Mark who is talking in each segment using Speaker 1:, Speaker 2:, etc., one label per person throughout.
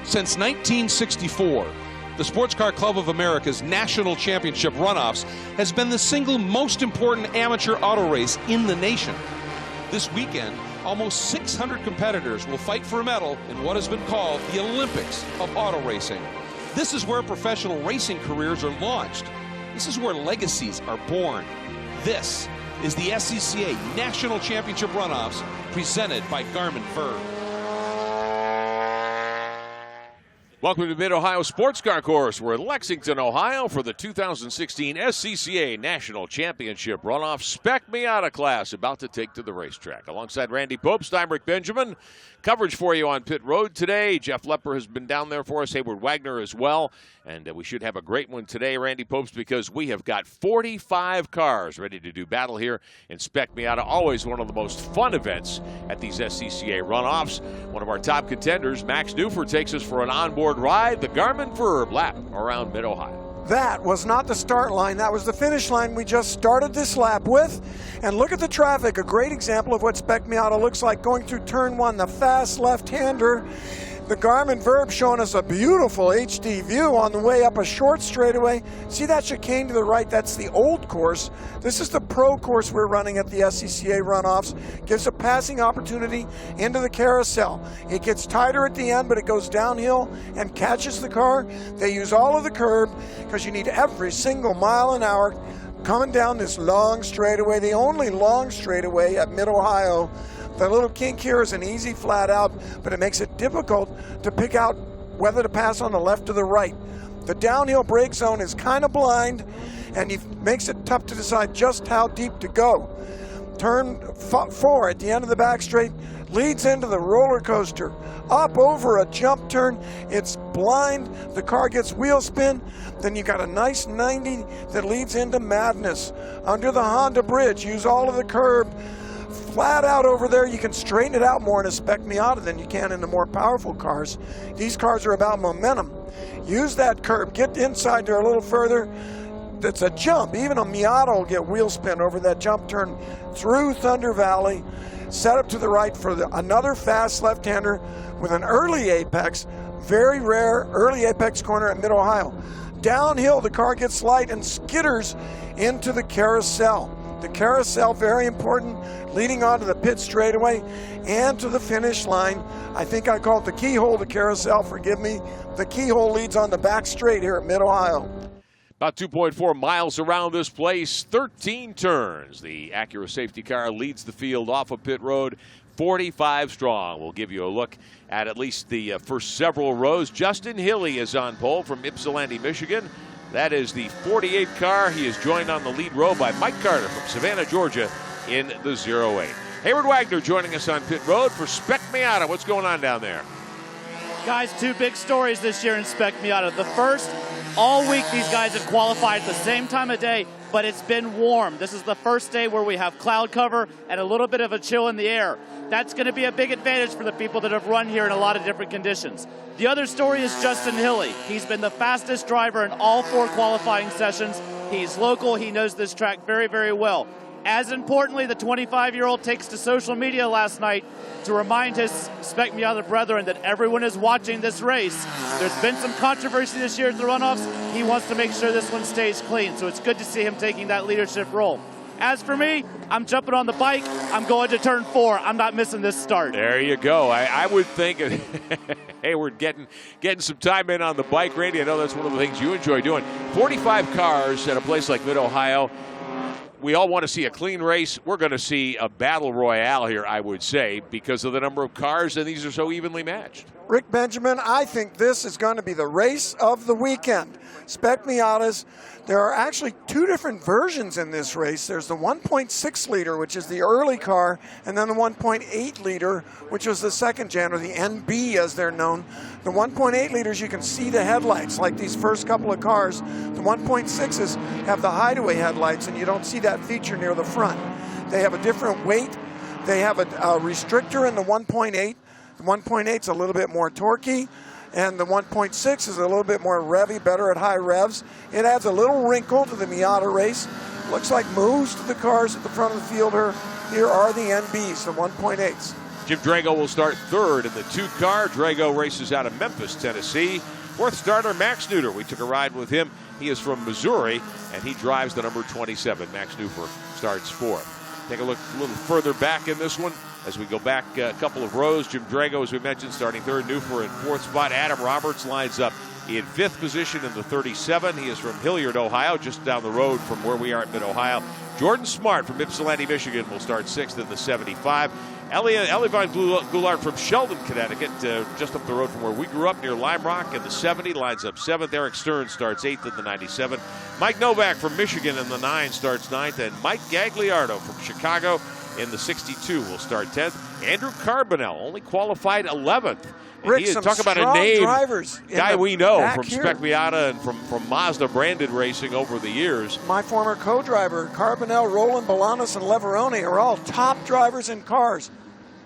Speaker 1: Since 1964, the Sports Car Club of America's National Championship Runoffs has been the single most important amateur auto race in the nation. This weekend, almost 600 competitors will fight for a medal in what has been called the Olympics of auto racing. This is where professional racing careers are launched. This is where legacies are born. This is the SCCA National Championship Runoffs, presented by Garmin-Verb.
Speaker 2: Welcome to Mid-Ohio Sports Car Course. We're in Lexington, Ohio for the 2016 SCCA National Championship Runoff Spec Miata class about to take to the racetrack. Alongside Randy Popst, I'm Rick Benjamin. Coverage for you on pit road today. Jeff Lepper has been down there for us, Hayward Wagner as well. And we should have a great one today, Randy Popst, because we have got 45 cars ready to do battle here in Spec Miata. Always one of the most fun events at these SCCA runoffs. One of our top contenders, Max Newford, takes us for an onboard ride, the Garmin-Verb lap around Mid-Ohio.
Speaker 3: That was not the start line. That was the finish line we just started this lap with. And look at the traffic. A great example of what Spec Miata looks like going through turn one, the fast left-hander. The Garmin-Verb showing us a beautiful HD view on the way up a short straightaway. See that chicane to the right? That's the old course. This is the pro course we're running at the SCCA runoffs. Gives a passing opportunity into the carousel. It gets tighter at the end, but it goes downhill and catches the car. They use all of the curb because you need every single mile an hour coming down this long straightaway, the only long straightaway at Mid-Ohio. The little kink here is an easy flat out, but it makes it difficult to pick out whether to pass on the left or the right. The downhill brake zone is kind of blind, and it makes it tough to decide just how deep to go. Turn 4 at the end of the back straight leads into the roller coaster. Up over a jump turn, it's blind, the car gets wheel spin, then you got a nice 90 that leads into madness. Under the Honda bridge, use all of the curb. Flat out over there, you can straighten it out more in a Spec Miata than you can in the more powerful cars. These cars are about momentum. Use that curb, get inside there a little further. It's a jump. Even a Miata will get wheel spin over that jump turn through Thunder Valley. Set up to the right for another fast left-hander with an early apex. Very rare early apex corner at Mid-Ohio. Downhill, the car gets light and skitters into the carousel. The carousel, very important, leading on to the pit straightaway and to the finish line. I think I call it the keyhole to carousel, forgive me. The keyhole leads on the back straight here at Mid-Ohio.
Speaker 2: About 2.4 miles around this place, 13 turns. The Acura safety car leads the field off of pit road, 45 strong. We'll give you a look at least the first several rows. Justin Hilly is on pole from Ypsilanti, Michigan. That is the 48 car. He is joined on the lead row by Mike Carter from Savannah, Georgia in the 08. Hayward Wagner joining us on pit road for Spec Miata. What's going on down there?
Speaker 4: Guys, two big stories this year in Spec Miata. The first, all week these guys have qualified at the same time of day, but it's been warm. This is the first day where we have cloud cover and a little bit of a chill in the air. That's going to be a big advantage for the people that have run here in a lot of different conditions. The other story is Justin Hilly. He's been the fastest driver in all 4 qualifying sessions. He's local. He knows this track very, very well. As importantly, the 25-year-old takes to social media last night to remind his Spec Miata brethren that everyone is watching this race. There's been some controversy this year at the runoffs. He wants to make sure this one stays clean, so it's good to see him taking that leadership role. As for me, I'm jumping on the bike. I'm going to turn 4. I'm not missing this start.
Speaker 2: There you go. I would think, Hayward getting some time in on the bike. Randy, I know that's one of the things you enjoy doing. 45 cars at a place like Mid-Ohio. We all want to see a clean race. We're going to see a battle royale here, I would say, because of the number of cars, and these are so evenly matched.
Speaker 3: Rick Benjamin, I think this is going to be the race of the weekend. Spec Miatas, there are actually 2 different versions in this race. There's the 1.6 liter, which is the early car, and then the 1.8 liter, which is the second gen, or the NB as they're known. The 1.8 liters, you can see the headlights, like these first couple of cars. The 1.6s have the hideaway headlights, and you don't see that feature near the front. They have a different weight. They have a restrictor in the 1.8. The 1.8 is a little bit more torquey, and the 1.6 is a little bit more revvy, better at high revs. It adds a little wrinkle to the Miata race. Looks like most of the cars at the front of the field here are the NBs, the 1.8s.
Speaker 2: Jim Drago will start third in the 2-car. Drago races out of Memphis, Tennessee. Fourth starter, Max Neuter. We took a ride with him. He is from Missouri, and he drives the number 27. Max Neuter starts fourth. Take a look a little further back in this one as we go back a couple of rows. Jim Drago, as we mentioned, starting third. Neufer in fourth spot. Adam Roberts lines up in fifth position in the 37. He is from Hilliard, Ohio, just down the road from where we are at Mid-Ohio. Jordan Smart from Ypsilanti, Michigan will start sixth in the 75. Elivine Goulart from Sheldon, Connecticut, just up the road from where we grew up near Lime Rock in the 70, lines up seventh. Eric Stern starts eighth in the 97. Mike Novak from Michigan in the 9 starts ninth. And Mike Gagliardo from Chicago in the 62 will start 10th. Andrew Carbonell only qualified 11th.
Speaker 3: Rick,
Speaker 2: he
Speaker 3: some
Speaker 2: talk about
Speaker 3: strong
Speaker 2: a name
Speaker 3: drivers
Speaker 2: guy we know from
Speaker 3: here.
Speaker 2: Spec Miata and from Mazda branded racing over the years.
Speaker 3: My former co-driver, Carbonell, Roland Bolanos, and Leveroni are all top drivers in cars,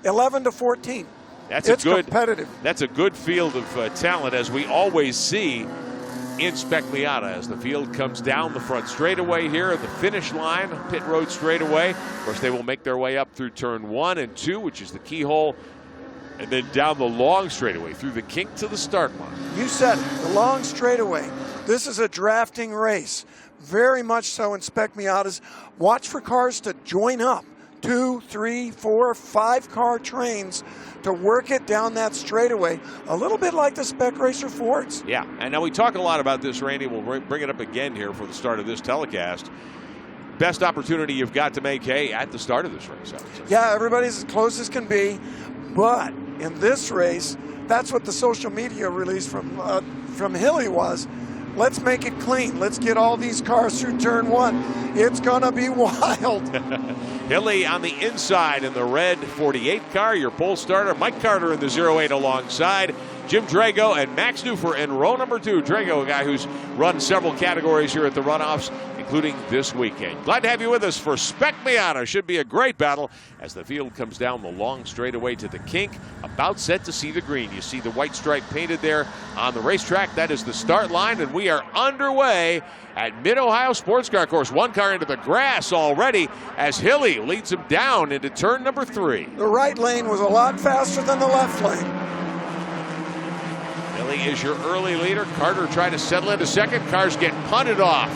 Speaker 3: 11 to 14. It's competitive.
Speaker 2: That's a good field of talent, as we always see in Spec Miata as the field comes down the front straightaway here at the finish line, pit road straightaway. Of course, they will make their way up through turn 1 and 2, which is the keyhole, and then down the long straightaway through the kink to the start line.
Speaker 3: You said it, the long straightaway. This is a drafting race, very much so in Spec Miatas. Watch for cars to join up, 2, 3, 4, 5 car trains to work it down that straightaway, a little bit like the Spec Racer Fords.
Speaker 2: Yeah, and now we talk a lot about this, Randy. We'll bring it up again here for the start of this telecast. Best opportunity you've got to make hay at the start of this race.
Speaker 3: Yeah, everybody's as close as can be, but in this race, that's what the social media release from Hilly was. Let's make it clean. Let's get all these cars through turn 1. It's going to be wild.
Speaker 2: Hilly on the inside in the red 48 car, your pole starter. Mike Carter in the 08 alongside. Jim Drago and Max Neufer in row number 2. Drago, a guy who's run several categories here at the Runoffs, including this weekend. Glad to have you with us for Spec Miata. Should be a great battle as the field comes down the long straightaway to the kink, about set to see the green. You see the white stripe painted there on the racetrack. That is the start line, and we are underway at Mid-Ohio Sports Car Course. One car into the grass already as Hilly leads him down into turn number 3.
Speaker 3: The right lane was a lot faster than the left lane.
Speaker 2: Hilly is your early leader. Carter trying to settle into second. Cars get punted off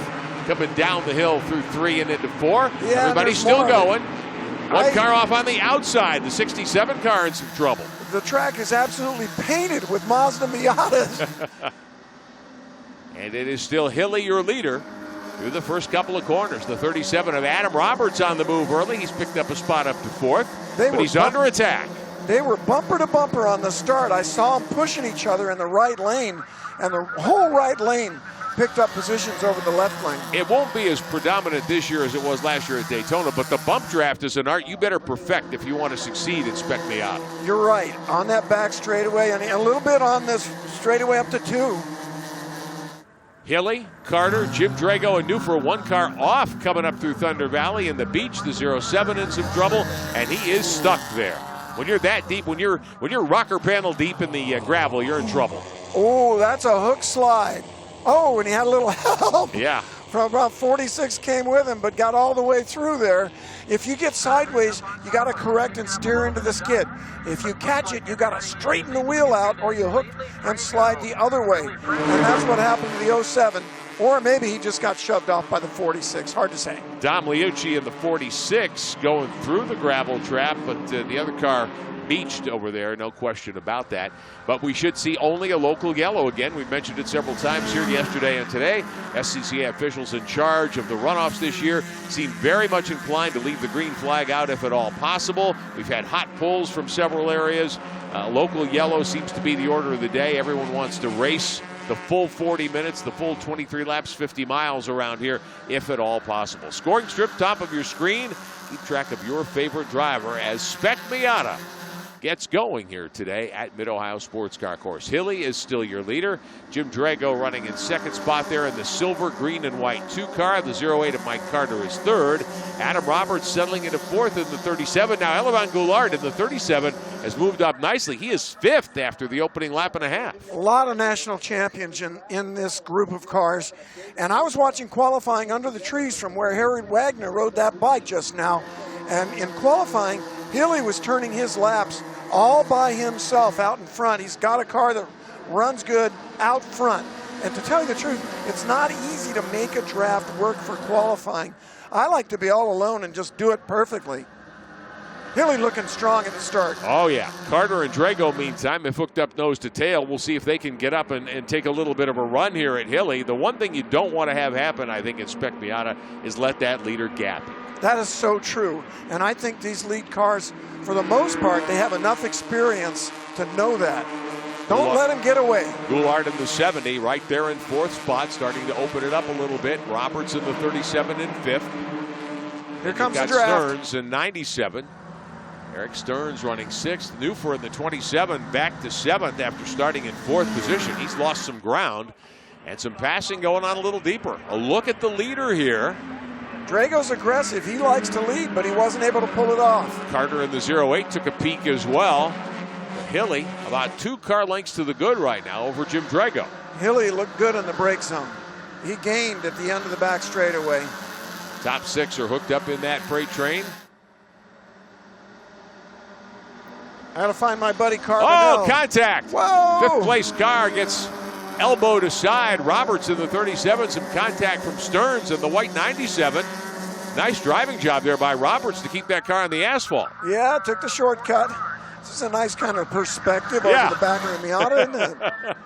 Speaker 2: coming down the hill through 3 and into 4.
Speaker 3: Yeah,
Speaker 2: everybody's still going. One car off on the outside. The 67 car in some trouble.
Speaker 3: The track is absolutely painted with Mazda Miatas.
Speaker 2: And it is still Hilly, your leader, through the first couple of corners. The 37 of Adam Roberts on the move early. He's picked up a spot up to 4th, but he's under attack.
Speaker 3: They were bumper to bumper on the start. I saw them pushing each other in the right lane, and the whole right lane picked up positions over the left lane.
Speaker 2: It won't be as predominant this year as it was last year at Daytona, but the bump draft is an art you better perfect if you want to succeed in Spec Miata.
Speaker 3: You're right. On that back straightaway, and a little bit on this straightaway up to 2.
Speaker 2: Hilly, Carter, Jim Drago, and Neufer, one car off coming up through Thunder Valley in the beach. The 07 in some trouble, and he is stuck there. When you're that deep, when you're rocker panel deep in the gravel, you're in trouble.
Speaker 3: Oh, that's a hook slide. Oh, and he had a little help.
Speaker 2: Yeah.
Speaker 3: From about 46 came with him, but got all the way through there. If you get sideways, you got to correct and steer into the skid. If you catch it, you got to straighten the wheel out, or you hook and slide the other way. And that's what happened to the 07. Or maybe he just got shoved off by the 46. Hard to say.
Speaker 2: Dom Liucci in the 46 going through the gravel trap, but the other car beached over there, no question about that. But we should see only a local yellow again. We've mentioned it several times here yesterday and today. SCCA officials in charge of the runoffs this year seem very much inclined to leave the green flag out if at all possible. We've had hot pulls from several areas. Local yellow seems to be the order of the day. Everyone wants to race the full 40 minutes, the full 23 laps, 50 miles around here, if at all possible. Scoring strip top of your screen. Keep track of your favorite driver as Spec Miata gets going here today at Mid-Ohio Sports Car Course. Hilly is still your leader. Jim Drago running in second spot there in the silver, green, and white 2 car. The 08 of Mike Carter is third. Adam Roberts settling into 4th in the 37. Now Elivine Goulart in the 37 has moved up nicely. He is 5th after the opening lap and a half.
Speaker 3: A lot of national champions in this group of cars. And I was watching qualifying under the trees from where Harry Wagner rode that bike just now. And in qualifying, Hilly was turning his laps all by himself out in front. He's got a car that runs good out front. And to tell you the truth, it's not easy to make a draft work for qualifying. I like to be all alone and just do it perfectly. Hilly looking strong at the start.
Speaker 2: Oh, yeah. Carter and Drago, meantime, have hooked up nose to tail. We'll see if they can get up and take a little bit of a run here at Hilly. The one thing you don't want to have happen, I think, in Spec Miata is let that leader gap you.
Speaker 3: That is so true. And I think these lead cars, for the most part, they have enough experience to know that. Don't let him get away.
Speaker 2: Goulart in the 70, right there in fourth spot, starting to open it up a little bit. Roberts in the 37 in fifth.
Speaker 3: Here comes the draft.
Speaker 2: Stearns in 97. Eric Stearns running sixth. Newfer in the 27, back to seventh after starting in fourth position. He's lost some ground and some passing going on a little deeper. A look at the leader here.
Speaker 3: Drago's aggressive. He likes to lead, but he wasn't able to pull it off.
Speaker 2: Carter in the 08 took a peek as well. Hilly about 2 car lengths to the good right now over Jim Drago.
Speaker 3: Hilly looked good in the brake zone. He gained at the end of the back straightaway.
Speaker 2: Top 6 are hooked up in that freight train.
Speaker 3: I gotta find my buddy Carbonell.
Speaker 2: Oh, contact.
Speaker 3: Whoa!
Speaker 2: Fifth place car gets elbowed aside. Roberts in the 37, some contact from Stearns in the white 97. Nice driving job there by Roberts to keep that car on the asphalt.
Speaker 3: Yeah, took the shortcut. This is a nice kind of perspective over the back of the Miata, isn't it?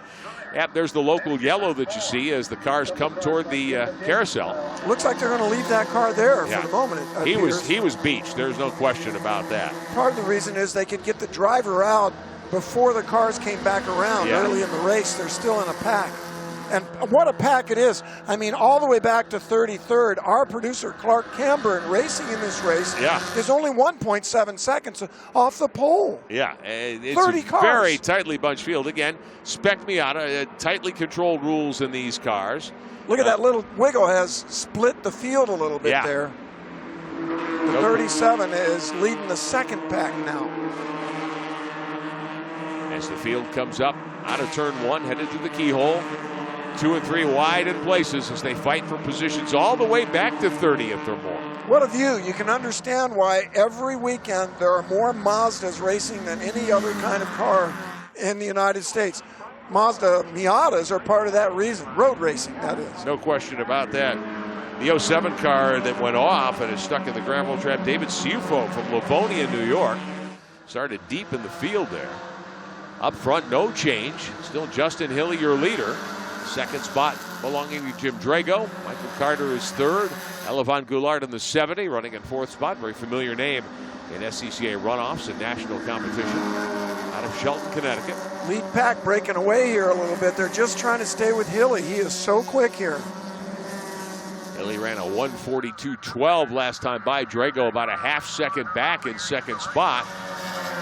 Speaker 2: Yep, there's the local yellow that you see as the cars come toward the carousel.
Speaker 3: Looks like they're going to leave that car there for the moment.
Speaker 2: He was beached. There's no question about that.
Speaker 3: Part of the reason is they could get the driver out before the cars came back around early in the race. They're still in a pack. And what a pack it is. I mean, all the way back to 33rd, our producer, Clark Camburn, racing in this race, is only 1.7 seconds off the pole.
Speaker 2: Yeah, it's
Speaker 3: 30
Speaker 2: a
Speaker 3: cars.
Speaker 2: Very tightly bunched field. Again, Spec Miata, tightly controlled rules in these cars.
Speaker 3: Look at that little wiggle has split the field a little bit there. The 37 is leading the second pack now.
Speaker 2: As the field comes up out of turn 1, headed to the keyhole. 2 and 3 wide in places as they fight for positions all the way back to 30th or more.
Speaker 3: What a view. You can understand why every weekend there are more Mazdas racing than any other kind of car in the United States. Mazda Miatas are part of that reason. Road racing, that is.
Speaker 2: No question about that. The 07 car that went off and is stuck in the gravel trap, David Ciuffo from Livonia, New York, started deep in the field there. Up front, no change. Still Justin Hilly, your leader. Second spot belonging to Jim Drago. Michael Carter is third. Elevon Goulart in the 70, running in fourth spot. Very familiar name in SCCA runoffs and national competition out of Shelton, Connecticut.
Speaker 3: Lead pack breaking away here a little bit. They're just trying to stay with Hilly. He is so quick here.
Speaker 2: Hilly ran a 1:42.12 last time by Drago, about a half second back in second spot.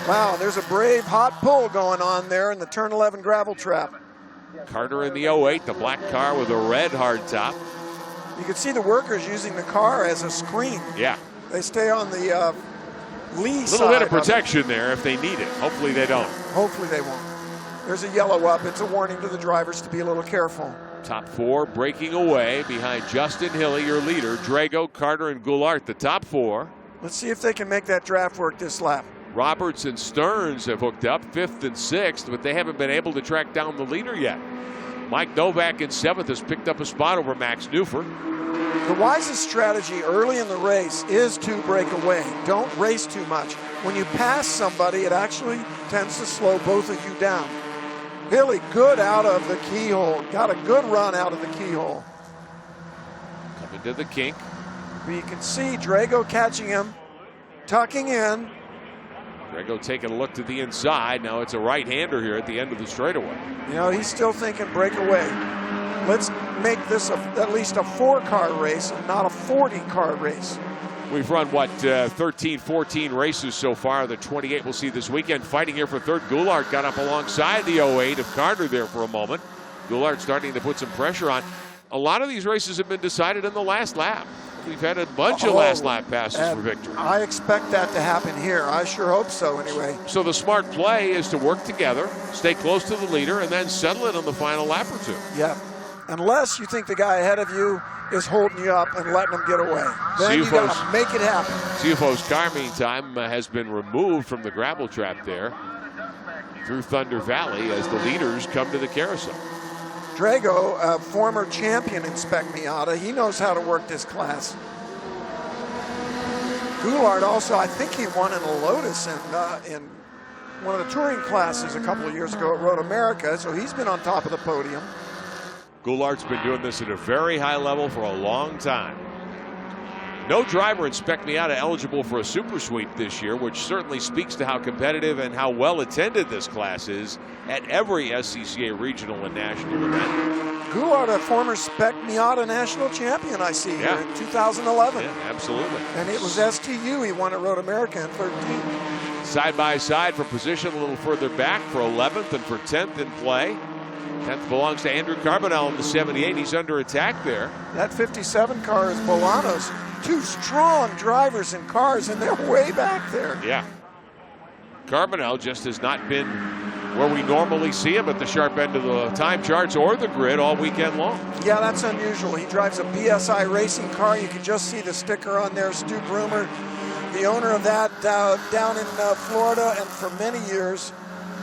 Speaker 3: Wow, there's a brave hot pull going on there in the turn 11 gravel trap.
Speaker 2: Carter in the 08, the black car with a red hardtop.
Speaker 3: You can see the workers using the car as a screen.
Speaker 2: Yeah.
Speaker 3: They stay on the lee side.
Speaker 2: A little bit of protection there if they need it. Hopefully they don't.
Speaker 3: Hopefully they won't. There's a yellow up. It's a warning to the drivers to be a little careful.
Speaker 2: Top 4 breaking away behind Justin Hilly, your leader. Drago, Carter, and Goulart, the top 4.
Speaker 3: Let's see if they can make that draft work this lap.
Speaker 2: Roberts and Stearns have hooked up 5th and 6th, but they haven't been able to track down the leader yet. Mike Novak in 7th has picked up a spot over Max Newfer.
Speaker 3: The wisest strategy early in the race is to break away. Don't race too much. When you pass somebody, it actually tends to slow both of you down. Hilly good out of the keyhole. Got a good run out of the keyhole.
Speaker 2: Coming to the kink.
Speaker 3: But you can see Drago catching him, tucking in.
Speaker 2: Drago taking a look to the inside. Now it's a right-hander here at the end of the straightaway.
Speaker 3: You know, he's still thinking breakaway. Let's make this at least a 4-car race and not a 40-car race.
Speaker 2: We've run, 13, 14 races so far. The 28 we'll see this weekend. Fighting here for third. Goulart got up alongside the 08 of Carter there for a moment. Goulart starting to put some pressure on. A lot of these races have been decided in the last lap. We've had a bunch of last lap passes for victory.
Speaker 3: I expect that to happen here. I sure hope so anyway.
Speaker 2: So the smart play is to work together, stay close to the leader, and then settle it on the final lap or two.
Speaker 3: Yeah. unless you think the guy ahead of you is holding you up and letting him get away. Then you got to make it happen.
Speaker 2: CFO's car, meantime, has been removed from the gravel trap there through Thunder Valley as the leaders come to the carousel.
Speaker 3: Drago, a former champion in Spec Miata, he knows how to work this class. Goulart also, I think he won in a Lotus in one of the touring classes a couple of years ago at Road America, so he's been on top of the podium.
Speaker 2: Goulart's been doing this at a very high level for a long time. No driver in Spec Miata eligible for a super sweep this year, which certainly speaks to how competitive and how well attended this class is at every SCCA regional and national event.
Speaker 3: Goulart, a former Spec Miata national champion, I see here in 2011.
Speaker 2: Yeah, absolutely.
Speaker 3: And it was STU he won at Road America in 13.
Speaker 2: Side by side for position a little further back for 11th and for 10th in play. 10th belongs to Andrew Carbonell in the 78. He's under attack there.
Speaker 3: That 57 car is Bolano's. Two strong drivers in cars, and they're way back there.
Speaker 2: Yeah. Carbonell just has not been where we normally see him at the sharp end of the time charts or the grid all weekend long.
Speaker 3: Yeah, that's unusual. He drives a BSI racing car. You can just see the sticker on there, Stu Broomer, the owner of that down in Florida, and for many years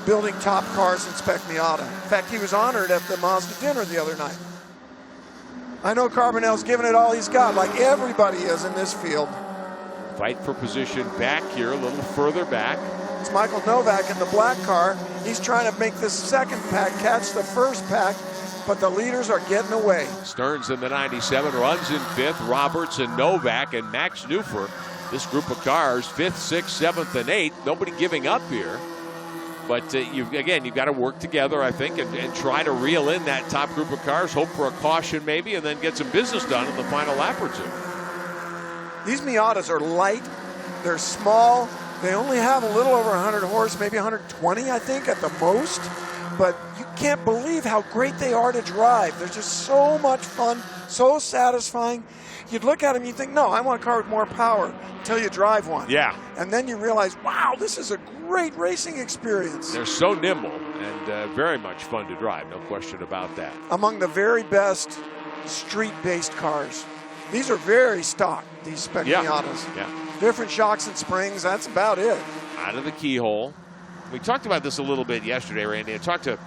Speaker 3: building top cars in Spec Miata. In fact, he was honored at the Mazda dinner the other night. I know Carbonell's giving it all he's got, like everybody is in this field.
Speaker 2: Fight for position back here, a little further back.
Speaker 3: It's Michael Novak in the black car. He's trying to make this second pack catch the first pack, but the leaders are getting away.
Speaker 2: Stearns in the 97 runs in fifth. Roberts and Novak and Max Neufer. This group of cars, 5th, 6th, 7th, and 8th. Nobody giving up here. But you've got to work together, I think, and try to reel in that top group of cars, hope for a caution maybe, and then get some business done in the final lap or two.
Speaker 3: These Miatas are light. They're small. They only have a little over 100 horse, maybe 120, I think, at the most. But you can't believe how great they are to drive. They're just so much fun, so satisfying. You'd look at them and you think, no, I want a car with more power until you drive one.
Speaker 2: Yeah.
Speaker 3: And then you realize, wow, this is a great racing experience.
Speaker 2: They're so nimble and very much fun to drive, no question about that.
Speaker 3: Among the very best street-based cars. These are very stock, these Spec Miatas.
Speaker 2: Yeah.
Speaker 3: Different shocks and springs, that's about it.
Speaker 2: Out of the keyhole. We talked about this a little bit yesterday, Randy. I talked to a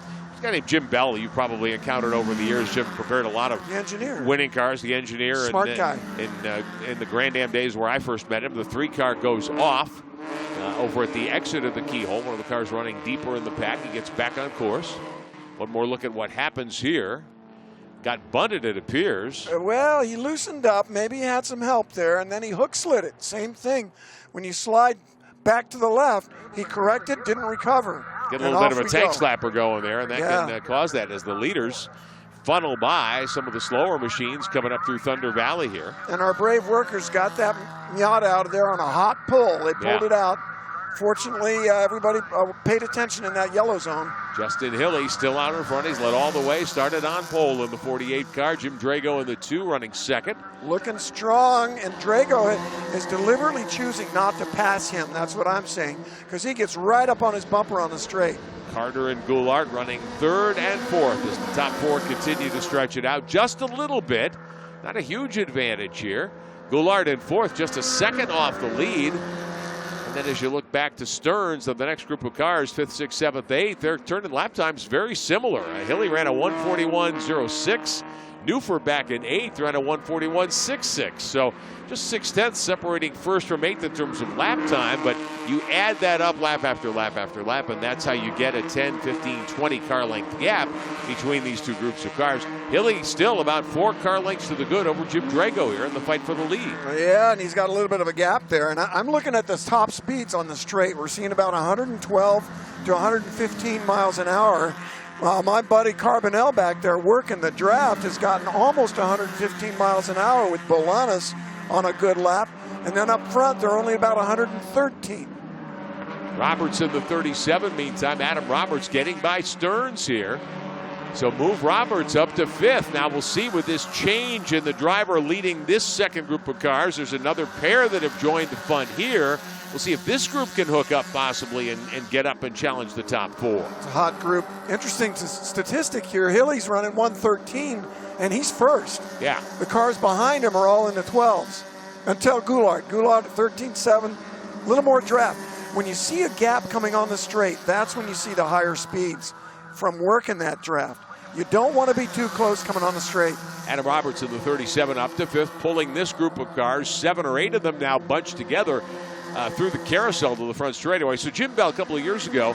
Speaker 2: guy named Jim Bell, you probably encountered over the years. Jim prepared a lot of winning cars, the engineer.
Speaker 3: Smart guy.
Speaker 2: In the Grand Am days where I first met him, the 3-car goes off over at the exit of the keyhole. One of the cars running deeper in the pack. He gets back on course. One more look at what happens here. Got bunted, it appears.
Speaker 3: Well, he loosened up. Maybe he had some help there, and then he hook slid it. Same thing. When you slide back to the left, he corrected, didn't recover.
Speaker 2: Get a little bit of a tank slapper going there, and that can cause that as the leaders funnel by some of the slower machines coming up through Thunder Valley here.
Speaker 3: And our brave workers got that Miata out of there on a hot pull. They pulled it out. Fortunately, everybody paid attention in that yellow zone.
Speaker 2: Justin Hilley still out in front. He's led all the way. Started on pole in the 48 car. Jim Drago in the 2 running second.
Speaker 3: Looking strong, and Drago is deliberately choosing not to pass him. That's what I'm saying, because he gets right up on his bumper on the straight.
Speaker 2: Carter and Goulart running 3rd and 4th as the top 4 continue to stretch it out just a little bit. Not a huge advantage here. Goulart in 4th, just a second off the lead. And then as you look back to Stearns of the next group of cars, 5th, 6th, 7th, 8th, their turn in lap times very similar. Hilley ran a 1:41.06. Neufer back in 8th, ran a 1:41.66. So just 6/10 separating 1st from 8th in terms of lap time, but you add that up lap after lap after lap, and that's how you get a 10, 15, 20 car length gap between these two groups of cars. Hilley still about 4 car lengths to the good over Jim Drago here in the fight for the lead.
Speaker 3: Yeah, and he's got a little bit of a gap there, and I'm looking at the top speeds on the straight. We're seeing about 112 to 115 miles an hour. My buddy Carbonell back there working the draft has gotten almost 115 miles an hour with Bolanos on a good lap. And then up front, they're only about 113.
Speaker 2: Roberts in the 37, meantime. Adam Roberts getting by Stearns here. So move Roberts up to 5th. Now we'll see with this change in the driver leading this second group of cars. There's another pair that have joined the fun here. We'll see if this group can hook up possibly and get up and challenge the top 4.
Speaker 3: It's a hot group. Interesting statistic here. Hilly's running 113, and he's first.
Speaker 2: Yeah.
Speaker 3: The cars behind him are all in the 12s. Until Goulart. Goulart at 13.7. A little more draft. When you see a gap coming on the straight, that's when you see the higher speeds from working that draft. You don't want to be too close coming on the straight.
Speaker 2: Adam Roberts in the 37 up to 5th, pulling this group of cars. 7 or 8 of them now bunched together through the carousel to the front straightaway. So Jim Bell, a couple of years ago,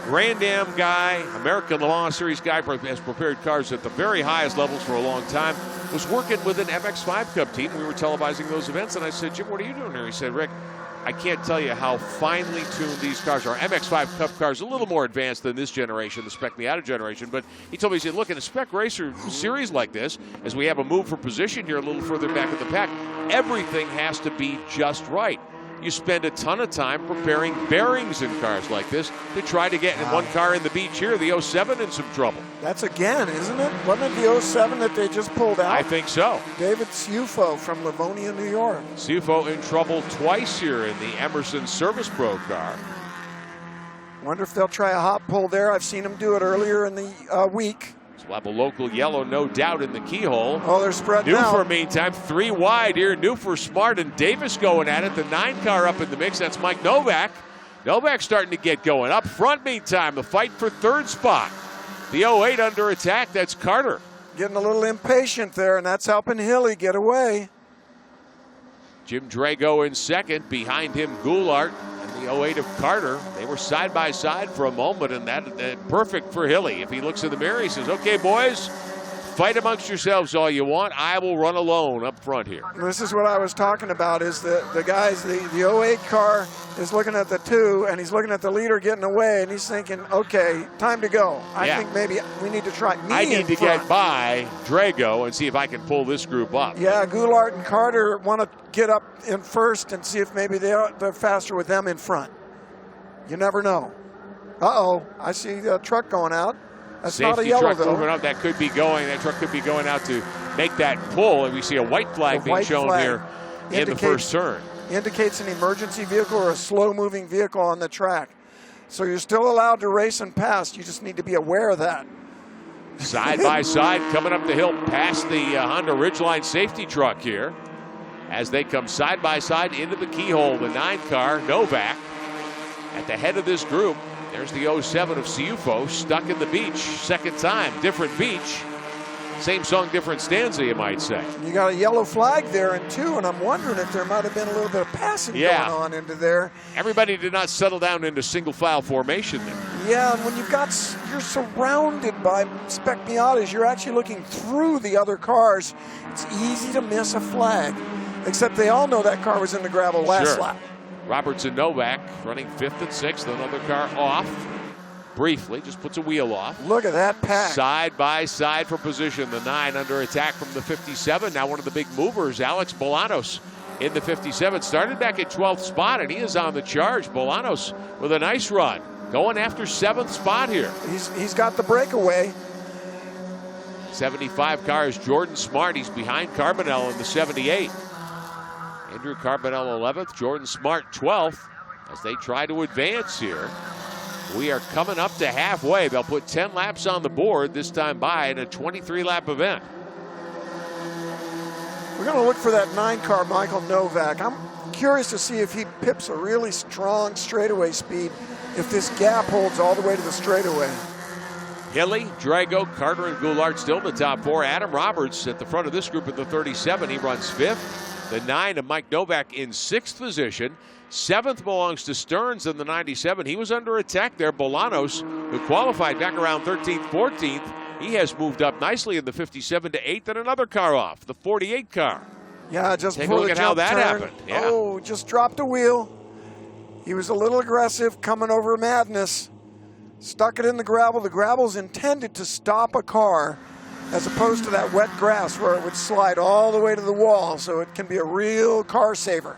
Speaker 2: Grand Am guy, American Le Mans Series guy, has prepared cars at the very highest levels for a long time, was working with an MX-5 Cup team. We were televising those events, and I said, Jim, what are you doing here? He said, Rick, I can't tell you how finely tuned these cars are. MX-5 Cup cars a little more advanced than this generation, the Spec Miata generation. But he told me, he said, look, in a Spec Racer series like this, as we have a move for position here a little further back in the pack, everything has to be just right. You spend a ton of time preparing bearings in cars like this to try to get in one car in the beach here, the 07, in some trouble.
Speaker 3: That's again, isn't it? Wasn't it the 07 that they just pulled out?
Speaker 2: I think so.
Speaker 3: David Ciuffo from Livonia, New York.
Speaker 2: Ciuffo in trouble twice here in the Emerson Service Pro car.
Speaker 3: Wonder if they'll try a hot pull there. I've seen them do it earlier in the week.
Speaker 2: We'll have a local yellow, no doubt, in the keyhole.
Speaker 3: Oh, they're spreading out.
Speaker 2: Newfer, meantime, 3 wide here. Newfer, Smart, and Davis going at it. The 9 car up in the mix. That's Mike Novak. Novak starting to get going. Up front, meantime, the fight for 3rd spot. The 08 under attack. That's Carter.
Speaker 3: Getting a little impatient there, and that's helping Hilly get away.
Speaker 2: Jim Drago in 2nd. Behind him, Goulart. The 08 of Carter. They were side by side for a moment, and that perfect for Hilly. If he looks in the mirror, he says, okay, boys, fight amongst yourselves all you want. I will run alone up front here.
Speaker 3: This is what I was talking about, is the guys, the 08 car is looking at the 2, and he's looking at the leader getting away, and he's thinking, okay, time to go. I think maybe we need to try me
Speaker 2: I need
Speaker 3: in
Speaker 2: to
Speaker 3: front.
Speaker 2: get by Drago and see if I can pull this group up.
Speaker 3: Yeah, Goulart and Carter want to get up in first and see if maybe they're faster with them in front. You never know. Uh-oh, I see a truck going out. That's
Speaker 2: Safety
Speaker 3: not a yellow,
Speaker 2: truck
Speaker 3: though.
Speaker 2: moving up. That truck could be going out to make that pull, and we see a white flag being shown here in the first turn.
Speaker 3: Indicates an emergency vehicle or a slow-moving vehicle on the track. So you're still allowed to race and pass. You just need to be aware of that.
Speaker 2: Side by side, coming up the hill past the Honda Ridgeline safety truck here. As they come side by side into the keyhole, the 9 car, Novak, at the head of this group. There's the 07 of Ciuffo, stuck in the beach, 2nd time, different beach. Same song, different stanza, you might say.
Speaker 3: You got a yellow flag there in 2, and I'm wondering if there might have been a little bit of passing going on into there.
Speaker 2: Everybody did not settle down into single file formation there.
Speaker 3: Yeah, and when you're surrounded by Spec Miatas, you're actually looking through the other cars. It's easy to miss a flag, except they all know that car was in the gravel last lap.
Speaker 2: Roberts and Novak running 5th and 6th. Another car off briefly, just puts a wheel off.
Speaker 3: Look at that pack.
Speaker 2: Side by side for position. The 9 under attack from the 57. Now one of the big movers, Alex Bolanos, in the 57. Started back at 12th spot, and he is on the charge. Bolanos with a nice run. Going after 7th spot here.
Speaker 3: He's got the breakaway.
Speaker 2: 75 car is Jordan Smart. He's behind Carbonell in the 78. Andrew Carbonell 11th, Jordan Smart 12th as they try to advance here. We are coming up to halfway. They'll put 10 laps on the board this time by in a 23-lap event.
Speaker 3: We're going to look for that 9 car, Michael Novak. I'm curious to see if he pips a really strong straightaway speed if this gap holds all the way to the straightaway.
Speaker 2: Hilly, Drago, Carter, and Goulart still in the top 4. Adam Roberts at the front of this group at the 37. He runs 5th. The 9 of Mike Novak in 6th position. 7th belongs to Stearns in the 97. He was under attack there. Bolanos, who qualified back around 13th, 14th, he has moved up nicely in the 57 to 8th, and another car off, the 48 car.
Speaker 3: Yeah, just
Speaker 2: take a look at how that happened. Yeah.
Speaker 3: Oh, just dropped a wheel. He was a little aggressive coming over Madness. Stuck it in the gravel. The gravel's intended to stop a car, as opposed to that wet grass where it would slide all the way to the wall, so it can be a real car saver.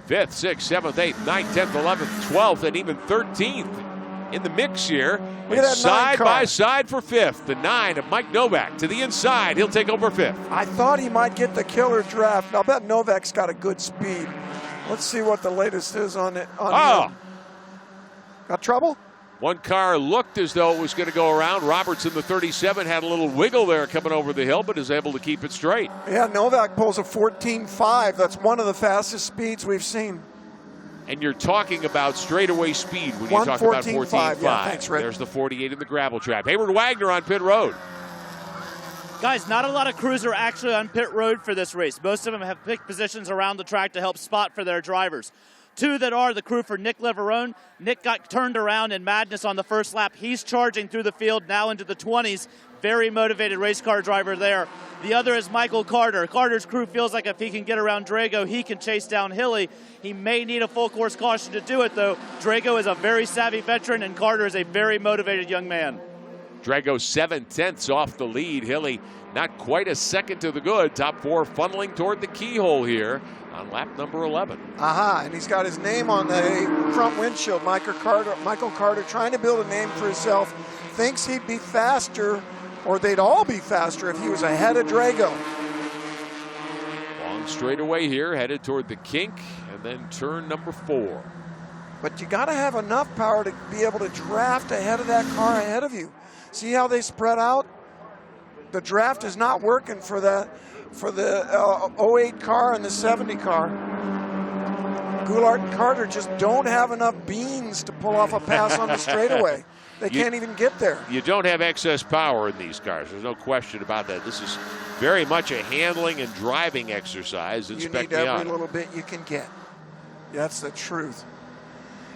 Speaker 2: 5th, 6th, 7th, 8th, 9th, 10th, 11th, 12th, and even 13th in the mix here.
Speaker 3: Look at that
Speaker 2: side
Speaker 3: 9 car.
Speaker 2: by side for 5th. The 9 of Mike Novak to the inside. He'll take over 5th.
Speaker 3: I thought he might get the killer draft. I'll bet Novak's got a good speed. Let's see what the latest is on it. Him. Got trouble?
Speaker 2: One car looked as though it was going to go around. Roberts in the 37 had a little wiggle there coming over the hill, but is able to keep it straight.
Speaker 3: Yeah, Novak pulls a 14.5. That's one of the fastest speeds we've seen.
Speaker 2: And you're talking about straightaway speed when you talk about 14.5.
Speaker 3: Yeah, thanks, Rick.
Speaker 2: There's the 48 in the gravel trap. Hayward Wagner on pit road.
Speaker 4: Guys, not a lot of crews are actually on pit road for this race. Most of them have picked positions around the track to help spot for their drivers. 2 that are the crew for Nick Leverone. Nick got turned around in madness on the first lap. He's charging through the field now into the 20s. Very motivated race car driver there. The other is Michael Carter. Carter's crew feels like if he can get around Drago, he can chase down Hilly. He may need a full course caution to do it, though. Drago is a very savvy veteran, and Carter is a very motivated young man.
Speaker 2: Drago 7/10 off the lead. Hilly not quite a second to the good. Top 4 funneling toward the keyhole here on lap number 11.
Speaker 3: And he's got his name on the front windshield. Michael Carter trying to build a name for himself. Thinks he'd be faster, or they'd all be faster if he was ahead of Drago.
Speaker 2: Long straightaway here, headed toward the kink, and then turn number 4.
Speaker 3: But you got to have enough power to be able to draft ahead of that car ahead of you. See how they spread out? The draft is not working for the 08 car and the 70 car. Goulart and Carter just don't have enough beans to pull off a pass on the straightaway. They can't even get there.
Speaker 2: You don't have excess power in these cars. There's no question about that. This is very much a handling and driving exercise.
Speaker 3: You need every little bit you can get. That's the truth.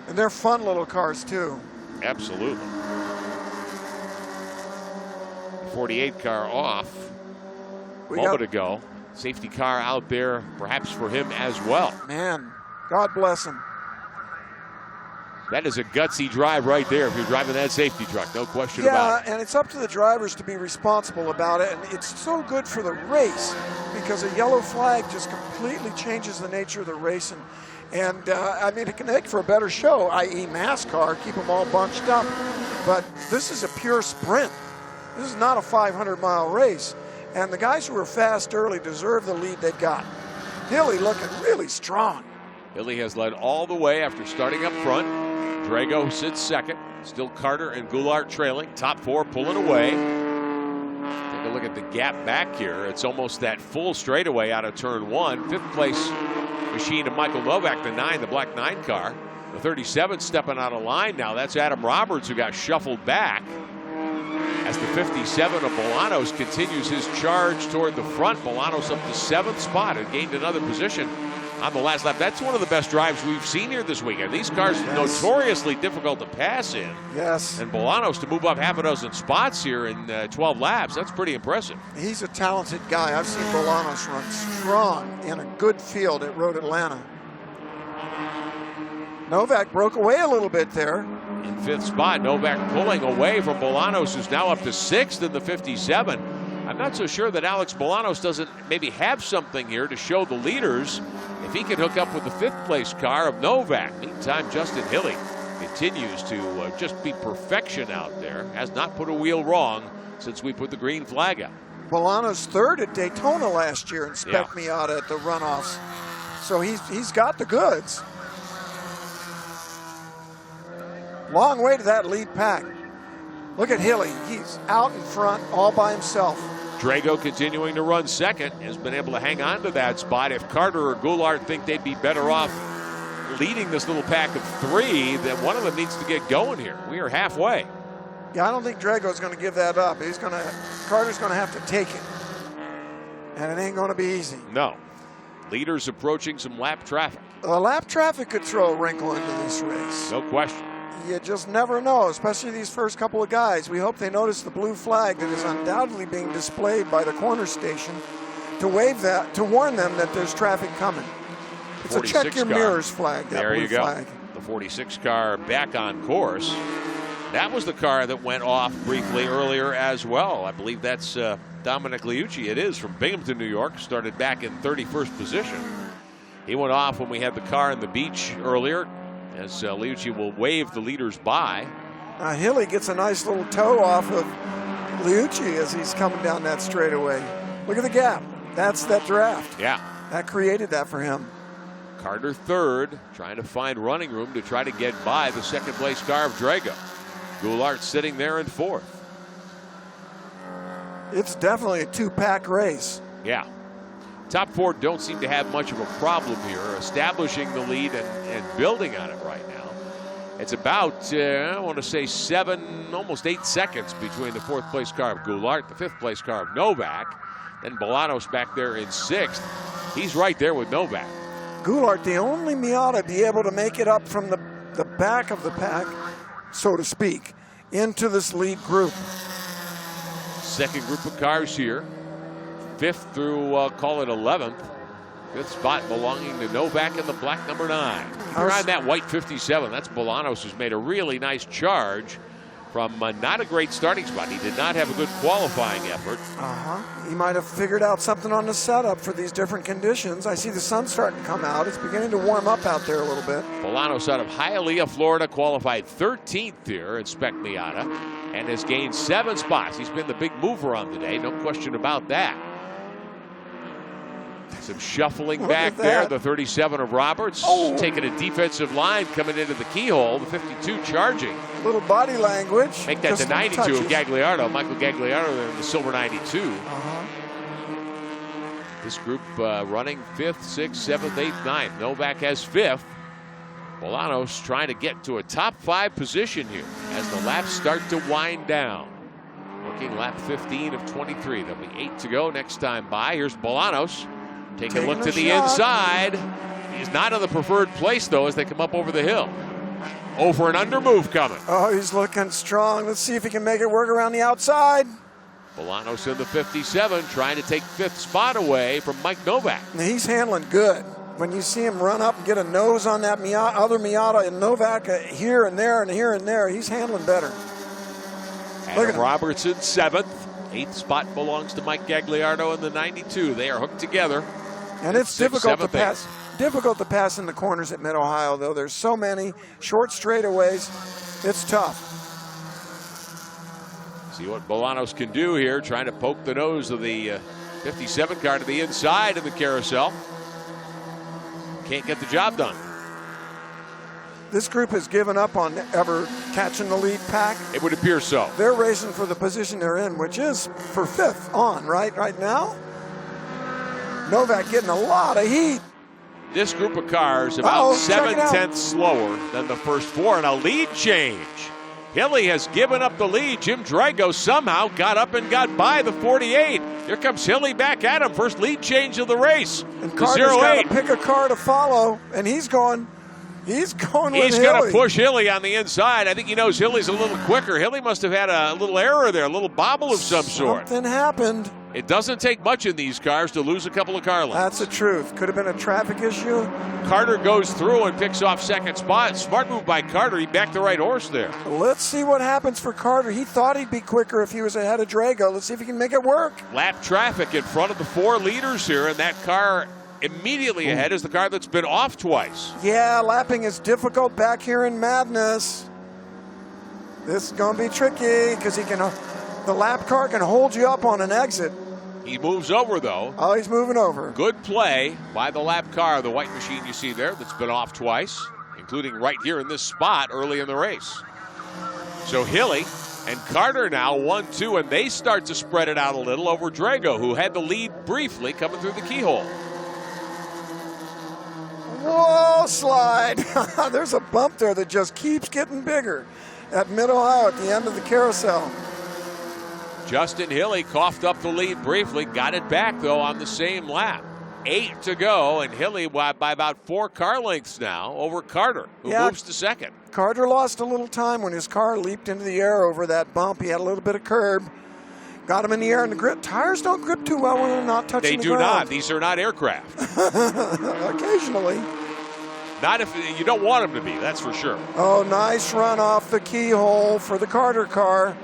Speaker 3: And they're fun little cars, too.
Speaker 2: Absolutely. 48 car off a moment ago. Safety car out there, perhaps for him as well.
Speaker 3: Man, God bless him.
Speaker 2: That is a gutsy drive right there if you're driving that safety truck, no question about it.
Speaker 3: Yeah, and it's up to the drivers to be responsible about it, and it's so good for the race because a yellow flag just completely changes the nature of the race, and I mean, it can make for a better show, i.e. NASCAR, keep them all bunched up, but this is a pure sprint. This is not a 500-mile race, and the guys who were fast early deserve the lead they got. Hilly looking really strong.
Speaker 2: Hilly has led all the way after starting up front. Drago sits second. Still Carter and Goulart trailing. Top 4 pulling away. Take a look at the gap back here. It's almost that full straightaway out of turn 1. 5th place machine of Michael Novak, the 9, the black 9 car. The 37 stepping out of line now. That's Adam Roberts, who got shuffled back as the 57 of Bolanos continues his charge toward the front. Bolanos up to 7th spot and gained another position on the last lap. That's one of the best drives we've seen here this weekend. These cars are notoriously difficult to pass in.
Speaker 3: Yes.
Speaker 2: And Bolanos to move up half a dozen spots here in 12 laps, that's pretty impressive.
Speaker 3: He's a talented guy. I've seen Bolanos run strong in a good field at Road Atlanta. Novak broke away a little bit there.
Speaker 2: In 5th spot, Novak pulling away from Bolanos, who's now up to 6th in the 57. I'm not so sure that Alex Bolanos doesn't maybe have something here to show the leaders if he can hook up with the 5th place car of Novak. Meantime, Justin Hilly continues to just be perfection out there. Has not put a wheel wrong since we put the green flag out.
Speaker 3: Bolanos 3rd at Daytona last year and Spec Miata at the runoffs. So he's got the goods. Long way to that lead pack. Look at Hilly. He's out in front all by himself.
Speaker 2: Drago continuing to run second, has been able to hang on to that spot. If Carter or Goulart think they'd be better off leading this little pack of 3, then one of them needs to get going here. We are halfway.
Speaker 3: Yeah, I don't think Drago's going to give that up. Carter's going to have to take it. And it ain't going to be easy.
Speaker 2: No. Leaders approaching some lap traffic.
Speaker 3: Lap traffic could throw a wrinkle into this race.
Speaker 2: No question.
Speaker 3: You just never know, especially these first couple of guys. We hope they notice the blue flag that is undoubtedly being displayed by the corner station to wave that, to warn them that there's traffic coming. It's a check your mirrors flag, that
Speaker 2: there
Speaker 3: blue
Speaker 2: you go.
Speaker 3: flag.
Speaker 2: The 46 car back on course. That was the car that went off briefly earlier as well. I believe that's Dominic Liucci. It is, from Binghamton, New York. Started back in 31st position. He went off when we had the car in the beach earlier, as Liucci will wave the leaders by.
Speaker 3: Hilly gets a nice little toe off of Liucci as he's coming down that straightaway. Look at the gap. That's that draft.
Speaker 2: Yeah.
Speaker 3: That created that for him.
Speaker 2: Carter third, trying to find running room to try to get by the second place car of Drago. Goulart sitting there in fourth.
Speaker 3: It's definitely a two-pack race.
Speaker 2: Yeah. Top four don't seem to have much of a problem here, establishing the lead and building on it right now. It's about, I want to say 7, almost 8 seconds between the fourth place car of Goulart, the fifth place car of Novak, then Bolanos back there in sixth. He's right there with Novak.
Speaker 3: Goulart, the only Miata to be able to make it up from the back of the pack, so to speak, into this lead group.
Speaker 2: Second group of cars here. Fifth through, call it 11th. Fifth spot belonging to Novak in the black number 9. Behind that white 57, that's Bolanos, who's made a really nice charge from not a great starting spot. He did not have a good qualifying effort.
Speaker 3: He might have figured out something on the setup for these different conditions. I see the sun starting to come out. It's beginning to warm up out there a little bit.
Speaker 2: Bolanos out of Hialeah, Florida, qualified 13th here in Spec Miata and has gained 7 spots. He's been the big mover on the day, no question about that. Some shuffling back there. The 37 of Roberts taking a defensive line coming into the keyhole. The 52 charging.
Speaker 3: Little body language.
Speaker 2: Make that the 92 of Gagliardo. Michael Gagliardo in the silver 92. This group running 5th, 6th, 7th, 8th, 9th. Novak has 5th. Bolanos trying to get to a top 5 position here as the laps start to wind down. Working lap 15 of 23. There'll be 8 to go next time by. Here's Bolanos. Taking a look to the inside. He's not in the preferred place, though, as they come up over the hill. Over and under move coming.
Speaker 3: Oh, he's looking strong. Let's see if he can make it work around the outside.
Speaker 2: Bolanos in the 57, trying to take 5th spot away from Mike Novak.
Speaker 3: He's handling good. When you see him run up and get a nose on that other Miata and Novak here and there and here and there, he's handling better.
Speaker 2: Adam Robertson 7th. 8th spot belongs to Mike Gagliardo in the 92. They are hooked together.
Speaker 3: And it's difficult to pass. Difficult to pass in the corners at Mid-Ohio, though. There's so many short straightaways. It's tough.
Speaker 2: See what Bolanos can do here, trying to poke the nose of the 57 car to the inside of the carousel. Can't get the job done.
Speaker 3: This group has given up on ever catching the lead pack.
Speaker 2: It would appear so.
Speaker 3: They're racing for the position they're in, which is for 5th on, right now. Novak getting a lot of heat.
Speaker 2: This group of cars about 7/10 slower than the first 4, and a lead change. Hilly has given up the lead. Jim Drago somehow got up and got by the 48. Here comes Hilly back at him. First lead change of the race.
Speaker 3: And Carter's got to pick a car to follow, and he's going with Hilly.
Speaker 2: He's going to push Hilly on the inside. I think he knows Hilly's a little quicker. Hilly must have had a little error there, a little bobble of some sort.
Speaker 3: Something happened.
Speaker 2: It doesn't take much in these cars to lose a couple of car lengths.
Speaker 3: That's the truth. Could have been a traffic issue.
Speaker 2: Carter goes through and picks off second spot. Smart move by Carter. He backed the right horse there.
Speaker 3: Let's see what happens for Carter. He thought he'd be quicker if he was ahead of Drago. Let's see if he can make it work.
Speaker 2: Lap traffic in front of the 4 leaders here, and that car immediately ahead is the car that's been off twice.
Speaker 3: Yeah, lapping is difficult back here in Madness. This is going to be tricky because the lap car can hold you up on an exit.
Speaker 2: He moves over, though.
Speaker 3: Oh, he's moving over.
Speaker 2: Good play by the lap car, the white machine you see there that's been off twice, including right here in this spot early in the race. So Hilly and Carter now 1-2, and they start to spread it out a little over Drago, who had the lead briefly coming through the keyhole.
Speaker 3: Whoa, slide. There's a bump there that just keeps getting bigger at Mid-Ohio at the end of the carousel.
Speaker 2: Justin Hilly coughed up the lead briefly, got it back, though, on the same lap. 8 to go, and Hilly by about 4 car lengths now over Carter, who moves to second.
Speaker 3: Carter lost a little time when his car leaped into the air over that bump. He had a little bit of curb. Got him in the air, and the grip. Tires don't grip too well when they're not touching the ground.
Speaker 2: They do not. These are not aircraft.
Speaker 3: Occasionally.
Speaker 2: Not if you don't want them to be, that's for sure.
Speaker 3: Oh, nice run off the keyhole for the Carter car.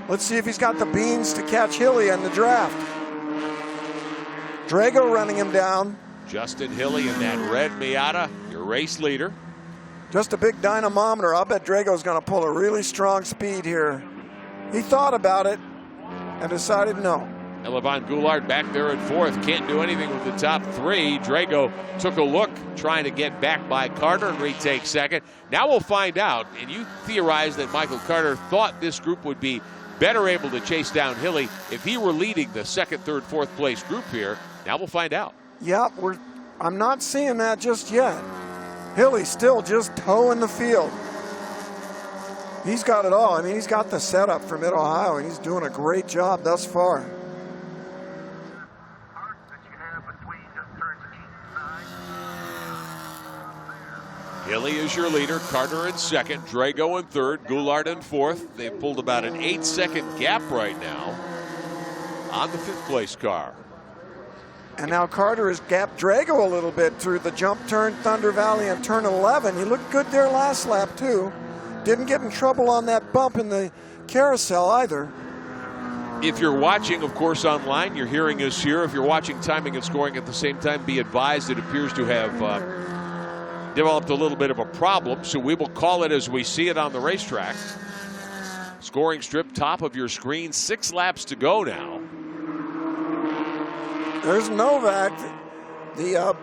Speaker 3: Let's see if he's got the beans to catch Hilly in the draft. Drago running him down.
Speaker 2: Justin Hilly in that red Miata, your race leader.
Speaker 3: Just a big dynamometer. I'll bet Drago's going to pull a really strong speed here. He thought about it and decided no.
Speaker 2: Esteban Goulart back there at fourth. Can't do anything with the top three. Drago took a look, trying to get back by Carter and retake second. Now we'll find out. And you theorized that Michael Carter thought this group would be better able to chase down Hilly if he were leading the second, third, fourth place group here. Now we'll find out.
Speaker 3: Yeah, I'm not seeing that just yet. Hilly still just toeing the field. He's got it all. I mean, he's got the setup for Mid-Ohio, and he's doing a great job thus far.
Speaker 2: Hilly is your leader, Carter in second, Drago in third, Goulart in fourth. They've pulled about an 8-second gap right now on the fifth place car.
Speaker 3: And now Carter has gapped Drago a little bit through the jump turn, Thunder Valley, and turn 11. He looked good there last lap, too. Didn't get in trouble on that bump in the carousel either.
Speaker 2: If you're watching, of course, online, you're hearing us here. If you're watching timing and scoring at the same time, be advised it appears to have developed a little bit of a problem, so we will call it as we see it on the racetrack. Scoring strip, top of your screen, 6 laps to go now.
Speaker 3: There's Novak. The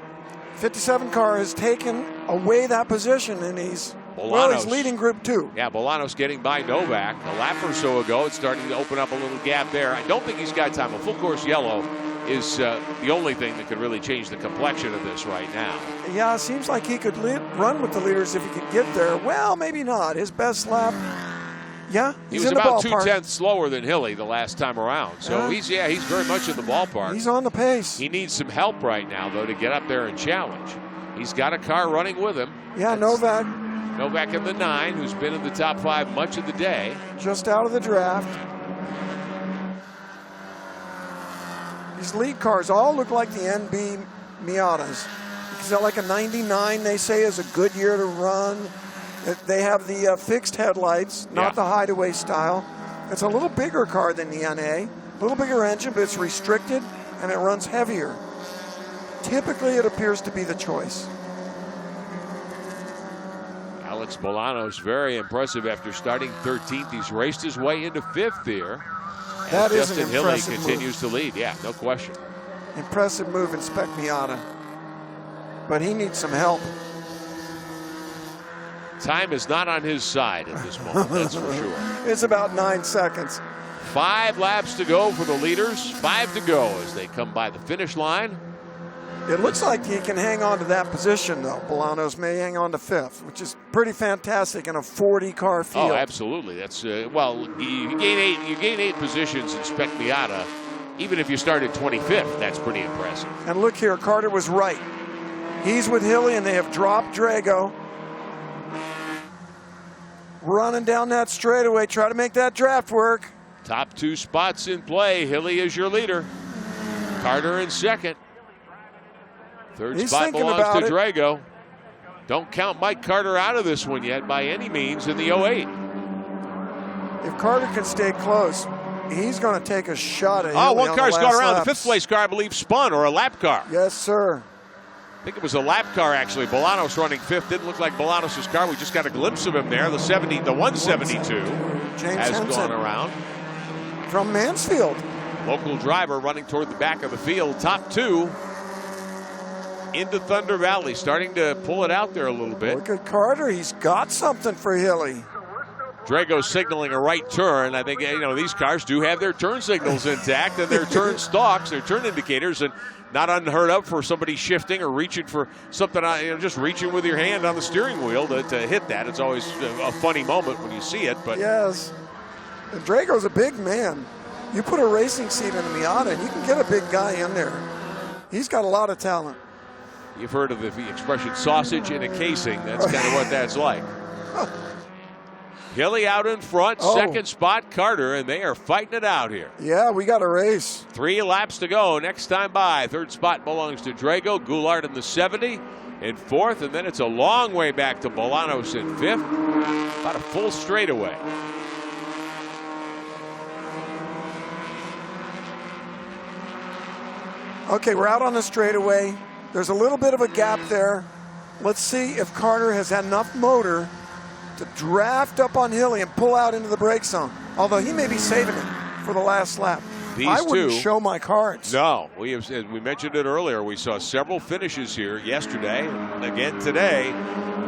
Speaker 3: 57 car has taken away that position, and he's leading Group 2.
Speaker 2: Yeah, Bolanos getting by Novak. A lap or so ago, it's starting to open up a little gap there. I don't think he's got time. A full course yellow is the only thing that could really change the complexion of this right now.
Speaker 3: Yeah, it seems like he could run with the leaders if he could get there. Well, maybe not. His best lap, yeah,
Speaker 2: he was about 2/10 slower than Hilly the last time around. So he's very much in the ballpark.
Speaker 3: He's on the pace.
Speaker 2: He needs some help right now, though, to get up there and challenge. He's got a car running with him.
Speaker 3: Yeah, Novak.
Speaker 2: Novak in the 9, who's been in the top 5 much of the day.
Speaker 3: Just out of the draft. These lead cars all look like the NB Miatas. Is that like a 99 they say is a good year to run? They have the fixed headlights, not the hideaway style. It's a little bigger car than the NA. A little bigger engine, but it's restricted and it runs heavier. Typically it appears to be the choice.
Speaker 2: Alex Bolanos, very impressive after starting 13th. He's raced his way into 5th here.
Speaker 3: That is
Speaker 2: Justin
Speaker 3: an
Speaker 2: Hilly
Speaker 3: impressive
Speaker 2: continues
Speaker 3: move.
Speaker 2: to lead. Yeah, no question.
Speaker 3: Impressive move in Spec Miata. But he needs some help.
Speaker 2: Time is not on his side at this moment, that's for sure.
Speaker 3: It's about 9 seconds.
Speaker 2: 5 laps to go for the leaders. 5 to go as they come by the finish line.
Speaker 3: It looks like he can hang on to that position, though. Bolanos may hang on to 5th, which is pretty fantastic in a 40-car field.
Speaker 2: Oh, absolutely. That's well, you gain 8 positions in Spec Miata. Even if you start at 25th, that's pretty impressive.
Speaker 3: And look here, Carter was right. He's with Hilly, and they have dropped Drago. Running down that straightaway, try to make that draft work.
Speaker 2: Top 2 spots in play. Hilly is your leader. Carter in second. Third spot belongs to Drago. Don't count Mike Carter out of this one yet by any means in the 08.
Speaker 3: If Carter can stay close, he's going to take a shot at
Speaker 2: Hilly. One car's gone around.
Speaker 3: Laps.
Speaker 2: The 5th place car, I believe, spun, or a lap car.
Speaker 3: Yes, sir.
Speaker 2: I think it was a lap car, actually. Bolanos running 5th. Didn't look like Bolanos' car. We just got a glimpse of him there. The 172 has gone around.
Speaker 3: From Mansfield.
Speaker 2: Local driver running toward the back of the field. Top 2 into Thunder Valley. Starting to pull it out there a little bit.
Speaker 3: Look at Carter. He's got something for Hilly.
Speaker 2: Drago signaling a right turn. I think, these cars do have their turn signals intact and their turn stalks, their turn indicators, and not unheard of for somebody shifting or reaching for something, just reaching with your hand on the steering wheel to hit that. It's always a funny moment when you see it. But
Speaker 3: yes, and Drago's a big man. You put a racing seat in a Miata, and you can get a big guy in there. He's got a lot of talent.
Speaker 2: You've heard of the expression sausage in a casing. That's kind of what that's like. Hilly out in front, second spot Carter, and they are fighting it out here.
Speaker 3: Yeah, we got a race.
Speaker 2: 3 laps to go. Next time by, third spot belongs to Drago. Goulart in the 70 in 4th, and then it's a long way back to Bolanos in 5th. About a full straightaway.
Speaker 3: Okay, we're out on the straightaway. There's a little bit of a gap there. Let's see if Carter has had enough motor to draft up on Hilly and pull out into the brake zone. Although he may be saving it for the last lap. I wouldn't show my cards.
Speaker 2: No, we mentioned it earlier. We saw several finishes here yesterday and again today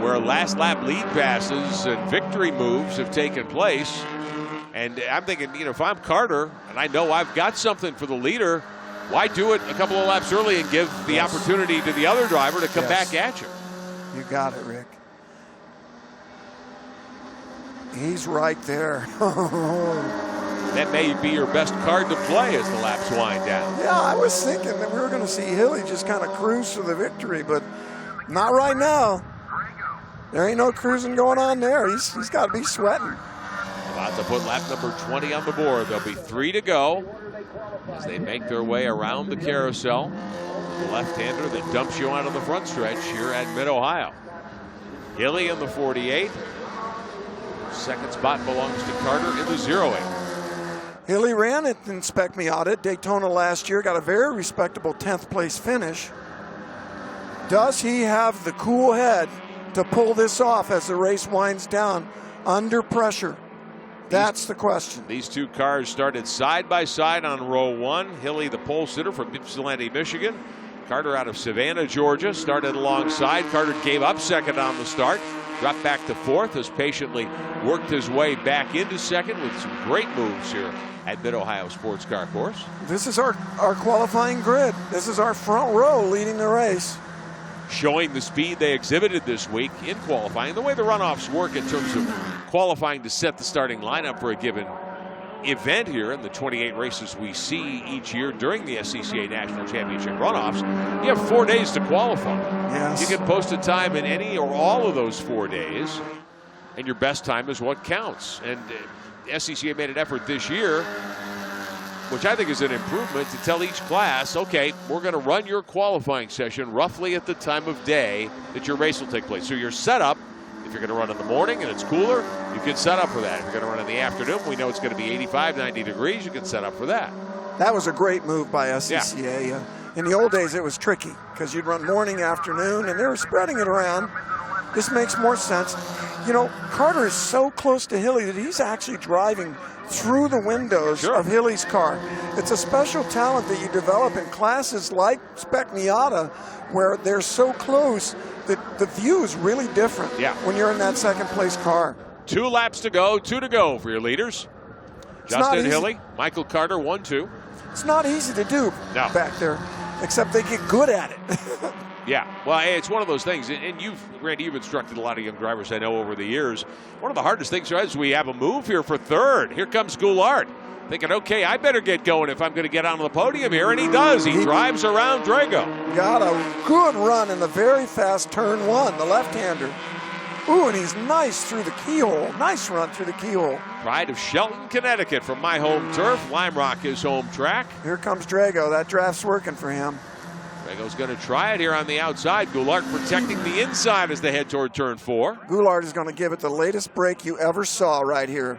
Speaker 2: where last lap lead passes and victory moves have taken place. And I'm thinking, if I'm Carter and I know I've got something for the leader, why do it a couple of laps early and give the opportunity to the other driver to come back at you?
Speaker 3: You got it, Rick. He's right there.
Speaker 2: That may be your best card to play as the laps wind down.
Speaker 3: Yeah, I was thinking that we were going to see Hilly just kind of cruise for the victory, but not right now. There ain't no cruising going on there. He's got to be sweating.
Speaker 2: About to put lap number 20 on the board. There'll be 3 to go as they make their way around the carousel. The left-hander that dumps you onto the front stretch here at Mid-Ohio. Hilly in the 48. Second spot belongs to Carter in the 08.
Speaker 3: Hilly ran it in Spec Miata at Daytona last year, got a very respectable 10th place finish. Does he have the cool head to pull this off as the race winds down under pressure? That's the question.
Speaker 2: These two cars started side by side on row 1. Hilly, the pole sitter from Ypsilanti, Michigan. Carter out of Savannah, Georgia, started alongside. Carter gave up second on the start, dropped back to 4th, has patiently worked his way back into 2nd with some great moves here at Mid-Ohio Sports Car Course.
Speaker 3: This is our qualifying grid. This is our front row leading the race.
Speaker 2: Showing the speed they exhibited this week in qualifying, the way the runoffs work in terms of qualifying to set the starting lineup for a given event here in the 28 races we see each year during the SCCA National Championship runoffs. You have 4 days to qualify.
Speaker 3: Yes.
Speaker 2: You can post a time in any or all of those 4 days, and your best time is what counts. And SCCA made an effort this year, which I think is an improvement, to tell each class, okay, we're going to run your qualifying session roughly at the time of day that your race will take place. So your setup, if you're going to run in the morning and it's cooler, you can set up for that. If you're going to run in the afternoon, we know it's going to be 85, 90 degrees, you can set up for that.
Speaker 3: That was a great move by SCCA. Yeah. In the old days, it was tricky because you'd run morning, afternoon, and they were spreading it around. This makes more sense. Carter is so close to Hilly that he's actually driving through the windows of Hilly's car. It's a special talent that you develop in classes like Spec Miata, where they're so close that the view is really different when you're in that second place car.
Speaker 2: 2 laps to go, 2 to go for your leaders. Justin Hilly, Michael Carter, 1-2.
Speaker 3: It's not easy to do back there, except they get good at it.
Speaker 2: Yeah, well, it's one of those things, and Randy, you've instructed a lot of young drivers I know over the years. One of the hardest things is we have a move here for 3rd. Here comes Goulart, thinking, okay, I better get going if I'm going to get onto the podium here, and he does. He drives around Drago.
Speaker 3: Got a good run in the very fast turn 1, the left-hander. Ooh, and he's nice through the keyhole. Nice run through the keyhole.
Speaker 2: Pride of Shelton, Connecticut, from my home turf. Lime Rock, his home track.
Speaker 3: Here comes Drago. That draft's working for him.
Speaker 2: Drago's going to try it here on the outside. Goulart protecting the inside as they head toward turn 4.
Speaker 3: Goulart is going to give it the latest break you ever saw right here.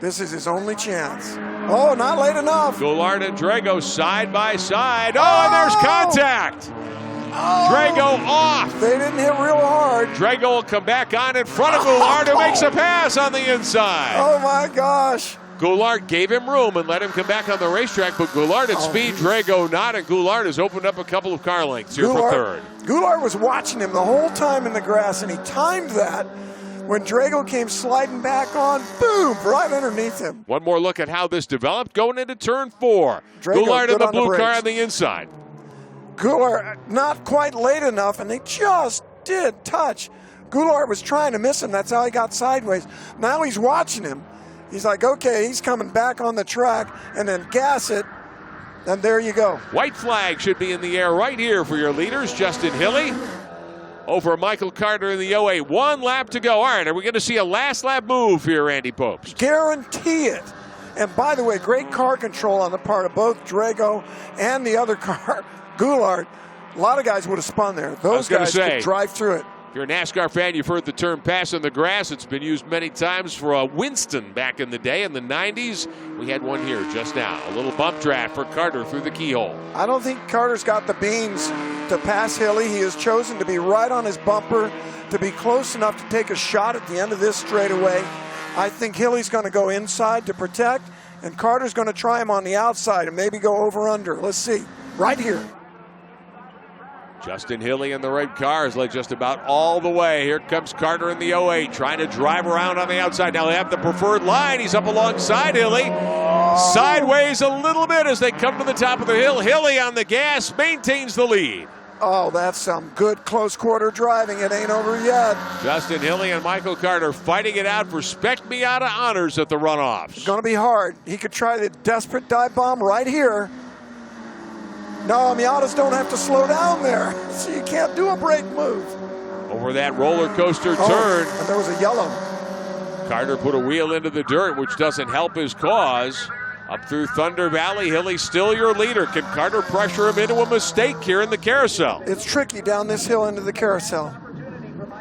Speaker 3: This is his only chance. Oh, not late enough.
Speaker 2: Goulart and Drago side by side. Oh, and there's contact. Drago off.
Speaker 3: They didn't hit real hard.
Speaker 2: Drago will come back on in front of Goulart, who makes a pass on the inside.
Speaker 3: Oh, my gosh.
Speaker 2: Goulart gave him room and let him come back on the racetrack, but Goulart at speed, Drago not, and Goulart has opened up a couple of car lengths here for 3rd.
Speaker 3: Goulart was watching him the whole time in the grass, and he timed that when Drago came sliding back on, boom, right underneath him.
Speaker 2: One more look at how this developed going into turn 4. Goulart in the blue car on the inside.
Speaker 3: Goulart not quite late enough, and they just did touch. Goulart was trying to miss him. That's how he got sideways. Now he's watching him. He's like, okay, he's coming back on the track, and then gas it, and there you go.
Speaker 2: White flag should be in the air right here for your leaders. Justin Hilly over Michael Carter in the 08. 1 lap to go. All right, are we going to see a last lap move here, Andy Popes?
Speaker 3: Guarantee it. And by the way, great car control on the part of both Drago and the other car, Goulart. A lot of guys would have spun there. Those guys could drive through it.
Speaker 2: If you're a NASCAR fan, you've heard the term pass in the grass. It's been used many times for Winston back in the day. In the 90s, we had one here just now. A little bump draft for Carter through the keyhole.
Speaker 3: I don't think Carter's got the beans to pass Hilly. He has chosen to be right on his bumper, to be close enough to take a shot at the end of this straightaway. I think Hilly's going to go inside to protect, and Carter's going to try him on the outside and maybe go over-under. Let's see. Right here.
Speaker 2: Justin Hilly in the red car has led just about all the way. Here comes Carter in the 08, trying to drive around on the outside. Now they have the preferred line. He's up alongside Hilly. Sideways a little bit as they come to the top of the hill. Hilly on the gas, maintains the lead.
Speaker 3: Oh, that's some good close quarter driving. It ain't over yet.
Speaker 2: Justin Hilly and Michael Carter fighting it out for Spec Miata honors at the runoffs.
Speaker 3: It's going to be hard. He could try the desperate dive bomb right here. No, Miatas don't have to slow down there, so you can't do a brake move.
Speaker 2: Over that roller coaster turn.
Speaker 3: And there was a yellow.
Speaker 2: Carter put a wheel into the dirt, which doesn't help his cause. Up through Thunder Valley, Hilly's still your leader. Can Carter pressure him into a mistake here in the carousel?
Speaker 3: It's tricky down this hill into the carousel.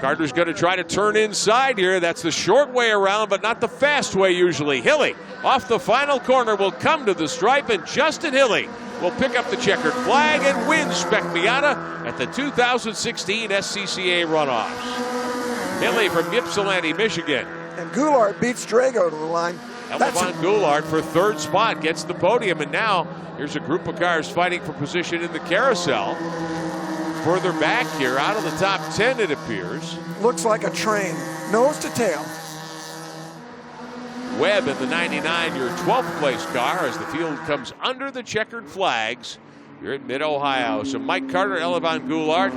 Speaker 2: Carter's going to try to turn inside here. That's the short way around, but not the fast way usually. Hilly off the final corner will come to the stripe, and Justin Hilly will pick up the checkered flag and win Spec Miata at the 2016 SCCA runoffs. Hilly from Ypsilanti, Michigan.
Speaker 3: And Goulart beats Drago to the line.
Speaker 2: Esteban Goulart for third spot gets the podium, and now here's a group of cars fighting for position in the carousel. Further back here, out of the top 10 it appears.
Speaker 3: Looks like a train, nose to tail.
Speaker 2: Webb in the 99, your 12th place car as the field comes under the checkered flags. You're in Mid-Ohio. So Mike Carter, Esteban Goulart,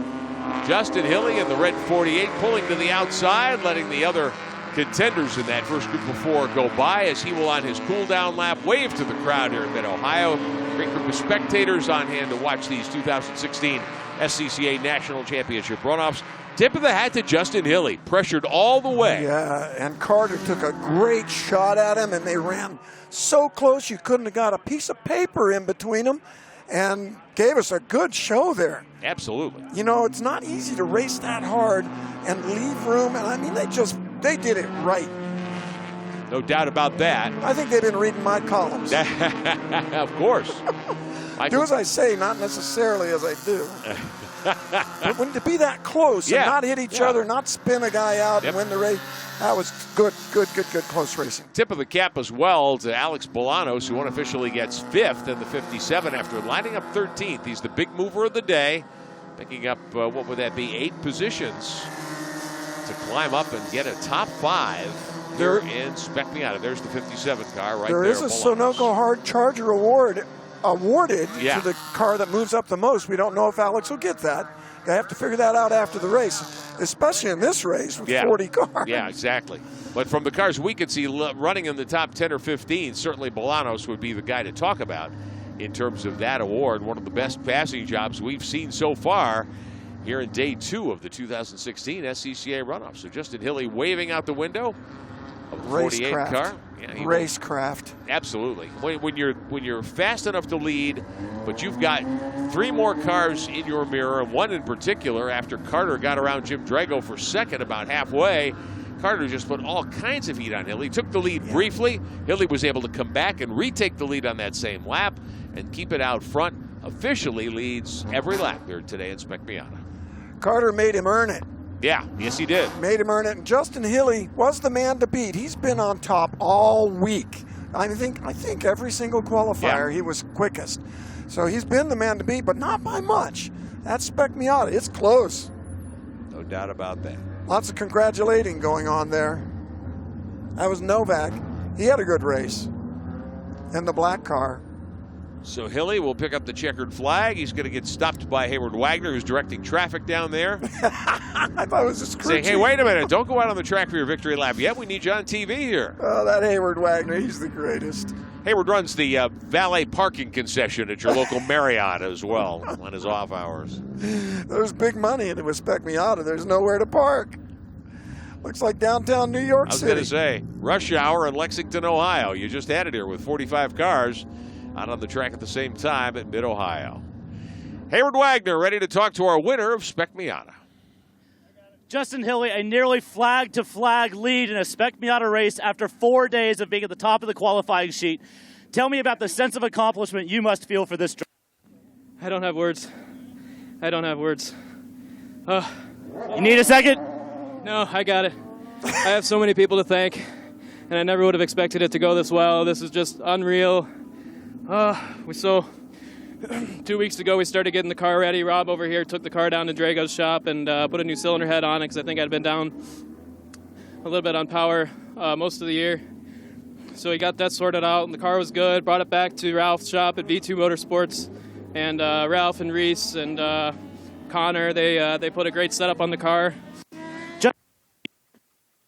Speaker 2: Justin Hilly in the red 48 pulling to the outside, letting the other contenders in that first group of four go by as he will on his cool down lap wave to the crowd here in Mid-Ohio. Great group of spectators on hand to watch these 2016 SCCA National Championship runoffs. Tip of the hat to Justin Hilly, pressured all the way.
Speaker 3: Yeah, and Carter took a great shot at him, and they ran so close you couldn't have got a piece of paper in between them, and gave us a good show there.
Speaker 2: Absolutely.
Speaker 3: You know, it's not easy to race that hard and leave room, and I mean, they did it right.
Speaker 2: No doubt about that.
Speaker 3: I think they've been reading my columns.
Speaker 2: Of course.
Speaker 3: Do as I say, not necessarily as I do. But when to be that close and not hit each other, not spin a guy out and win the race, that was good close racing.
Speaker 2: Tip of the cap as well to Alex Bolanos, who unofficially gets 5th in the 57 after lining up 13th. He's the big mover of the day, picking up, what would that be, 8 positions to climb up and get a top 5 here in Spec Miata. There's the 57 car right there.
Speaker 3: There is a Sunoco Hard Charger awarded to the car that moves up the most. We don't know if Alex will get that. They have to figure that out after the race, especially in this race with 40 cars.
Speaker 2: Yeah, exactly. But from the cars we could see running in the top 10 or 15, certainly Bolanos would be the guy to talk about in terms of that award. One of the best passing jobs we've seen so far here in day 2 of the 2016 SCCA runoff. So Justin Hilly waving out the window of the 48 car. Yeah,
Speaker 3: Racecraft.
Speaker 2: Absolutely. When you're fast enough to lead, but you've got 3 more cars in your mirror, and one in particular, after Carter got around Jim Drago for second about halfway, Carter just put all kinds of heat on Hilly. Took the lead briefly. Hilly was able to come back and retake the lead on that same lap and keep it out front. Officially leads every lap there today in Spec Miata.
Speaker 3: Carter made him earn it.
Speaker 2: Yeah, yes he did.
Speaker 3: Made him earn it. And Justin Hilly was the man to beat. He's been on top all week. I think every single qualifier he was quickest. So he's been the man to beat, but not by much. That's Spec Miata. It's close.
Speaker 2: No doubt about that.
Speaker 3: Lots of congratulating going on there. That was Novak. He had a good race in the black car.
Speaker 2: So Hilly will pick up the checkered flag. He's going to get stopped by Hayward Wagner, who's directing traffic down there.
Speaker 3: I thought it was just
Speaker 2: saying, hey, wait a minute. Don't go out on the track for your victory lap yet. We need you on TV here.
Speaker 3: Oh, that Hayward Wagner, he's the greatest.
Speaker 2: Hayward runs the valet parking concession at your local Marriott as well on his off hours.
Speaker 3: There's big money in it with Spec Miata. There's nowhere to park. Looks like downtown New York City.
Speaker 2: I was going to say, rush hour in Lexington, Ohio. You just had it here with 45 cars out on the track at the same time at Mid-Ohio. Hayward Wagner ready to talk to our winner of Spec Miata.
Speaker 4: Justin Hilly, a nearly flag-to-flag lead in a Spec Miata race after 4 days of being at the top of the qualifying sheet. Tell me about the sense of accomplishment you must feel for this drive.
Speaker 5: I don't have words. I don't have words.
Speaker 4: You need a second?
Speaker 5: No, I got it. I have so many people to thank, and I never would have expected it to go this well. This is just unreal. 2 weeks ago, we started getting the car ready. Rob over here took the car down to Drago's shop and put a new cylinder head on it because I think I'd been down a little bit on power most of the year. So he got that sorted out, and the car was good. Brought it back to Ralph's shop at V2 Motorsports, and Ralph and Reese and Connor, they put a great setup on the car.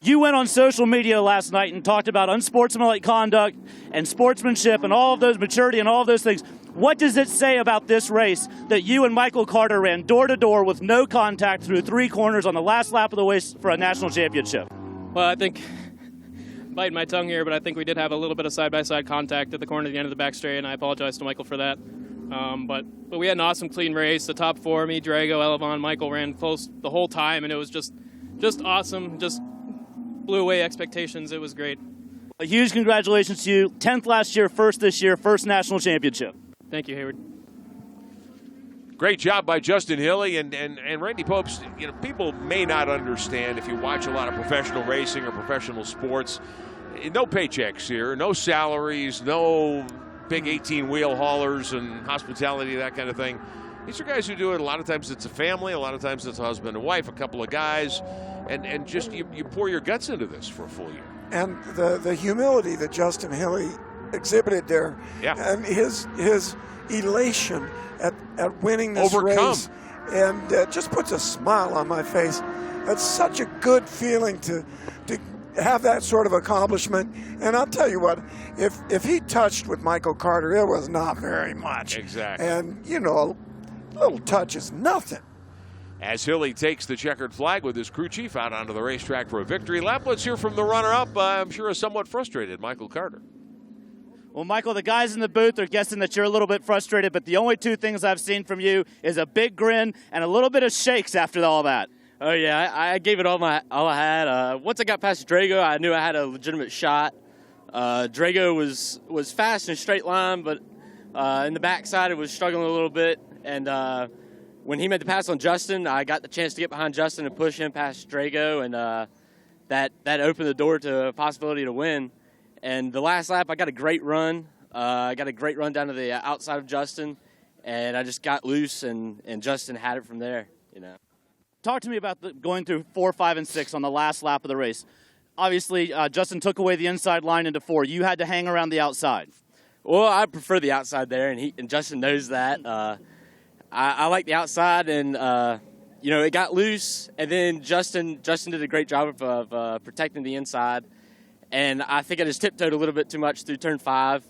Speaker 4: You went on social media last night and talked about unsportsmanlike conduct and sportsmanship and all of those, maturity and all of those things. What does it say about this race that you and Michael Carter ran door-to-door with no contact through 3 corners on the last lap of the race for a national championship?
Speaker 5: Well, I think, biting my tongue here, but I think we did have a little bit of side-by-side contact at the corner at the end of the back straight, and I apologize to Michael for that. But we had an awesome, clean race. The top 4, me, Drago, Elevon, Michael ran close the whole time, and it was just awesome. Just blew away expectations. It was great.
Speaker 4: A huge congratulations to you. 10th last year, first this year, first national championship.
Speaker 5: Thank you, Hayward.
Speaker 2: Great job by Justin Hilly and Randy Popes. You know, people may not understand if you watch a lot of professional racing or professional sports. No paychecks here, no salaries, no big 18-wheel haulers and hospitality, that kind of thing. These are guys who do it. A lot of times it's a family, a lot of times it's a husband and wife, a couple of guys, and just you pour your guts into this for a full year.
Speaker 3: And the humility that Justin Hilly exhibited there, and his elation at winning this race, and just puts a smile on my face. That's such a good feeling to have that sort of accomplishment. And I'll tell you what, if he touched with Michael Carter, it was not very much.
Speaker 2: Exactly.
Speaker 3: And, you know, a little touch is nothing.
Speaker 2: As Hilly takes the checkered flag with his crew chief out onto the racetrack for a victory lap, let's hear from the runner-up, I'm sure a somewhat frustrated Michael Carter.
Speaker 4: Well, Michael, the guys in the booth are guessing that you're a little bit frustrated, but the only 2 things I've seen from you is a big grin and a little bit of shakes after all that.
Speaker 6: Oh, yeah, I gave it all I had. Once I got past Drago, I knew I had a legitimate shot. Drago was fast in a straight line, but in the backside it was struggling a little bit. And when he made the pass on Justin, I got the chance to get behind Justin and push him past Drago, and that opened the door to a possibility to win. And the last lap, I got a great run. I got a great run down to the outside of Justin, and I just got loose, and Justin had it from there, you know.
Speaker 4: Talk to me about going through 4, 5, and 6 on the last lap of the race. Obviously, Justin took away the inside line into 4. You had to hang around the outside.
Speaker 6: Well, I prefer the outside there, and Justin knows that. I like the outside, and you know, it got loose, and then Justin did a great job of protecting the inside. And I think I just tiptoed a little bit too much through turn 5.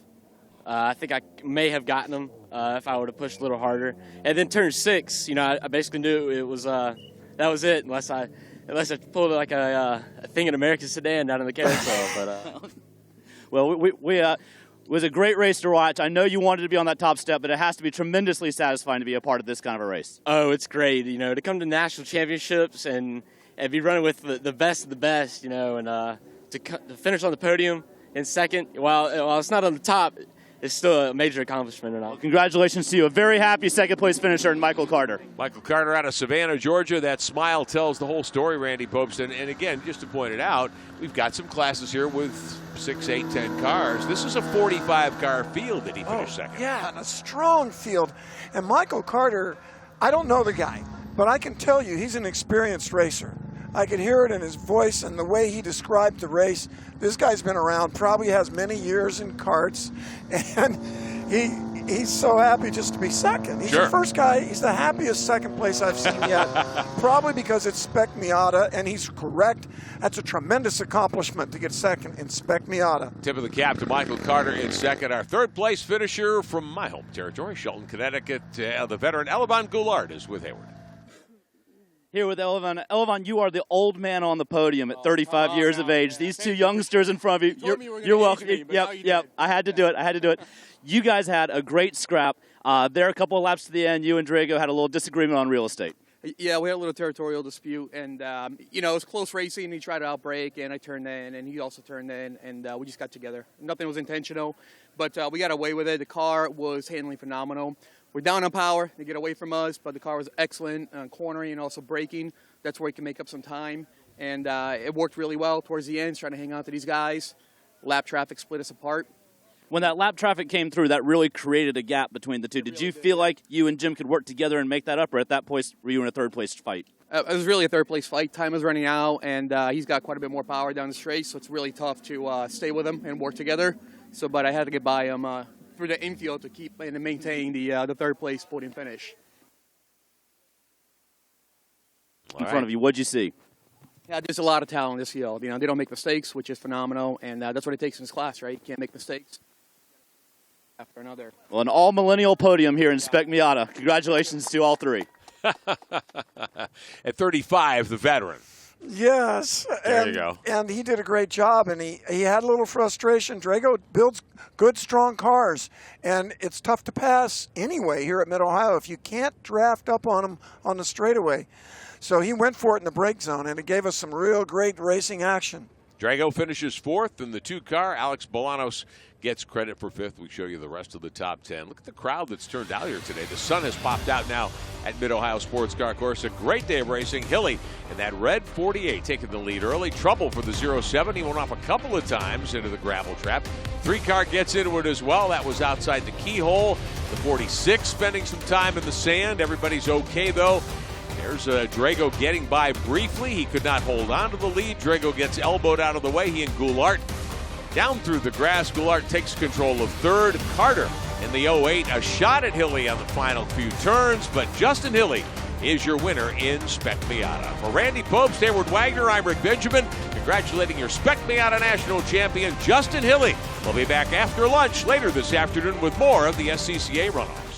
Speaker 6: I think I may have gotten him if I would have pushed a little harder. And then turn 6, you know, I basically knew it was that was it, unless I pulled like a thing in American sedan down in the carousel. But
Speaker 4: well, it was a great race to watch. I know you wanted to be on that top step, but it has to be tremendously satisfying to be a part of this kind of a race.
Speaker 6: Oh, it's great, you know, to come to national championships and be running with the best of the best, you know, and to finish on the podium in second, while it's not on the top, it's still a major accomplishment. And all.
Speaker 4: Well, congratulations to you. A very happy second-place finisher in Michael Carter.
Speaker 2: Michael Carter out of Savannah, Georgia. That smile tells the whole story, Randy Popes. And again, just to point it out, we've got some classes here with 6, 8, 10 cars. This is a 45-car field that he finished second.
Speaker 3: Yeah, and a strong field. And Michael Carter, I don't know the guy, but I can tell you he's an experienced racer. I could hear it in his voice and the way he described the race. This guy's been around, probably has many years in karts, and he's so happy just to be second. He's the first guy, he's the happiest second place I've seen yet, probably because it's Spec Miata, and he's correct. That's a tremendous accomplishment to get second in Spec Miata.
Speaker 2: Tip of the cap to Michael Carter in second. Our third place finisher from my home territory, Shelton, Connecticut. The veteran Elevon Goulart is with Hayward.
Speaker 4: Here with Elevon. Elevon, you are the old man on the podium at 35 years of age. These 2 youngsters in front of you, you're welcome. Yep. I had to do it. You guys had a great scrap. There a couple of laps to the end, you and Drago had a little disagreement on real estate.
Speaker 7: Yeah, we had a little territorial dispute, and it was close racing. He tried to outbrake, and I turned in, and he also turned in, and we just got together. Nothing was intentional, but we got away with it. The car was handling phenomenal. We're down on power to get away from us, but the car was excellent on cornering and also braking. That's where he can make up some time, and it worked really well towards the end, trying to hang on to these guys. Lap traffic split us apart.
Speaker 8: When that lap traffic came through, that really created a gap between the two. Did you feel like you and Jim could work together and make that up, or at that point were you in a third-place fight?
Speaker 7: It was really a third-place fight. Time was running out, and he's got quite a bit more power down the straight, so it's really tough to stay with him and work together. But I had to get by him through the infield to keep and to maintain the third-place podium finish.
Speaker 8: In front of you, what'd you see?
Speaker 7: Yeah, there's a lot of talent in this field. They don't make mistakes, which is phenomenal, and that's what it takes in this class, right? You can't make mistakes. After another.
Speaker 8: Well, an all-millennial podium here in Spec Miata. Congratulations to all three.
Speaker 2: At 35, the veteran.
Speaker 3: Yes.
Speaker 2: There you go.
Speaker 3: And he did a great job, and he had a little frustration. Drago builds good, strong cars, and it's tough to pass anyway here at Mid-Ohio if you can't draft up on him on the straightaway. So he went for it in the brake zone, and it gave us some real great racing action.
Speaker 2: Drago finishes fourth in the 2-car. Alex Bolanos gets credit for fifth. We show you the rest of the top 10. Look at the crowd that's turned out here today. The sun has popped out now at Mid-Ohio Sports Car Course. A great day of racing. Hilly in that red 48 taking the lead early. Trouble for the 07. He went off a couple of times into the gravel trap. 3-car gets into it as well. That was outside the keyhole. The 46 spending some time in the sand. Everybody's okay, though. There's Drago getting by briefly. He could not hold on to the lead. Drago gets elbowed out of the way. He and Goulart down through the grass. Goulart takes control of third. Carter in the 08. A shot at Hilly on the final few turns, but Justin Hilly is your winner in Spec Miata. For Randy Pope, Hayward Wagner, I'm Rick Benjamin. Congratulating your Spec Miata National Champion, Justin Hilly. We'll be back after lunch later this afternoon with more of the SCCA Runoffs.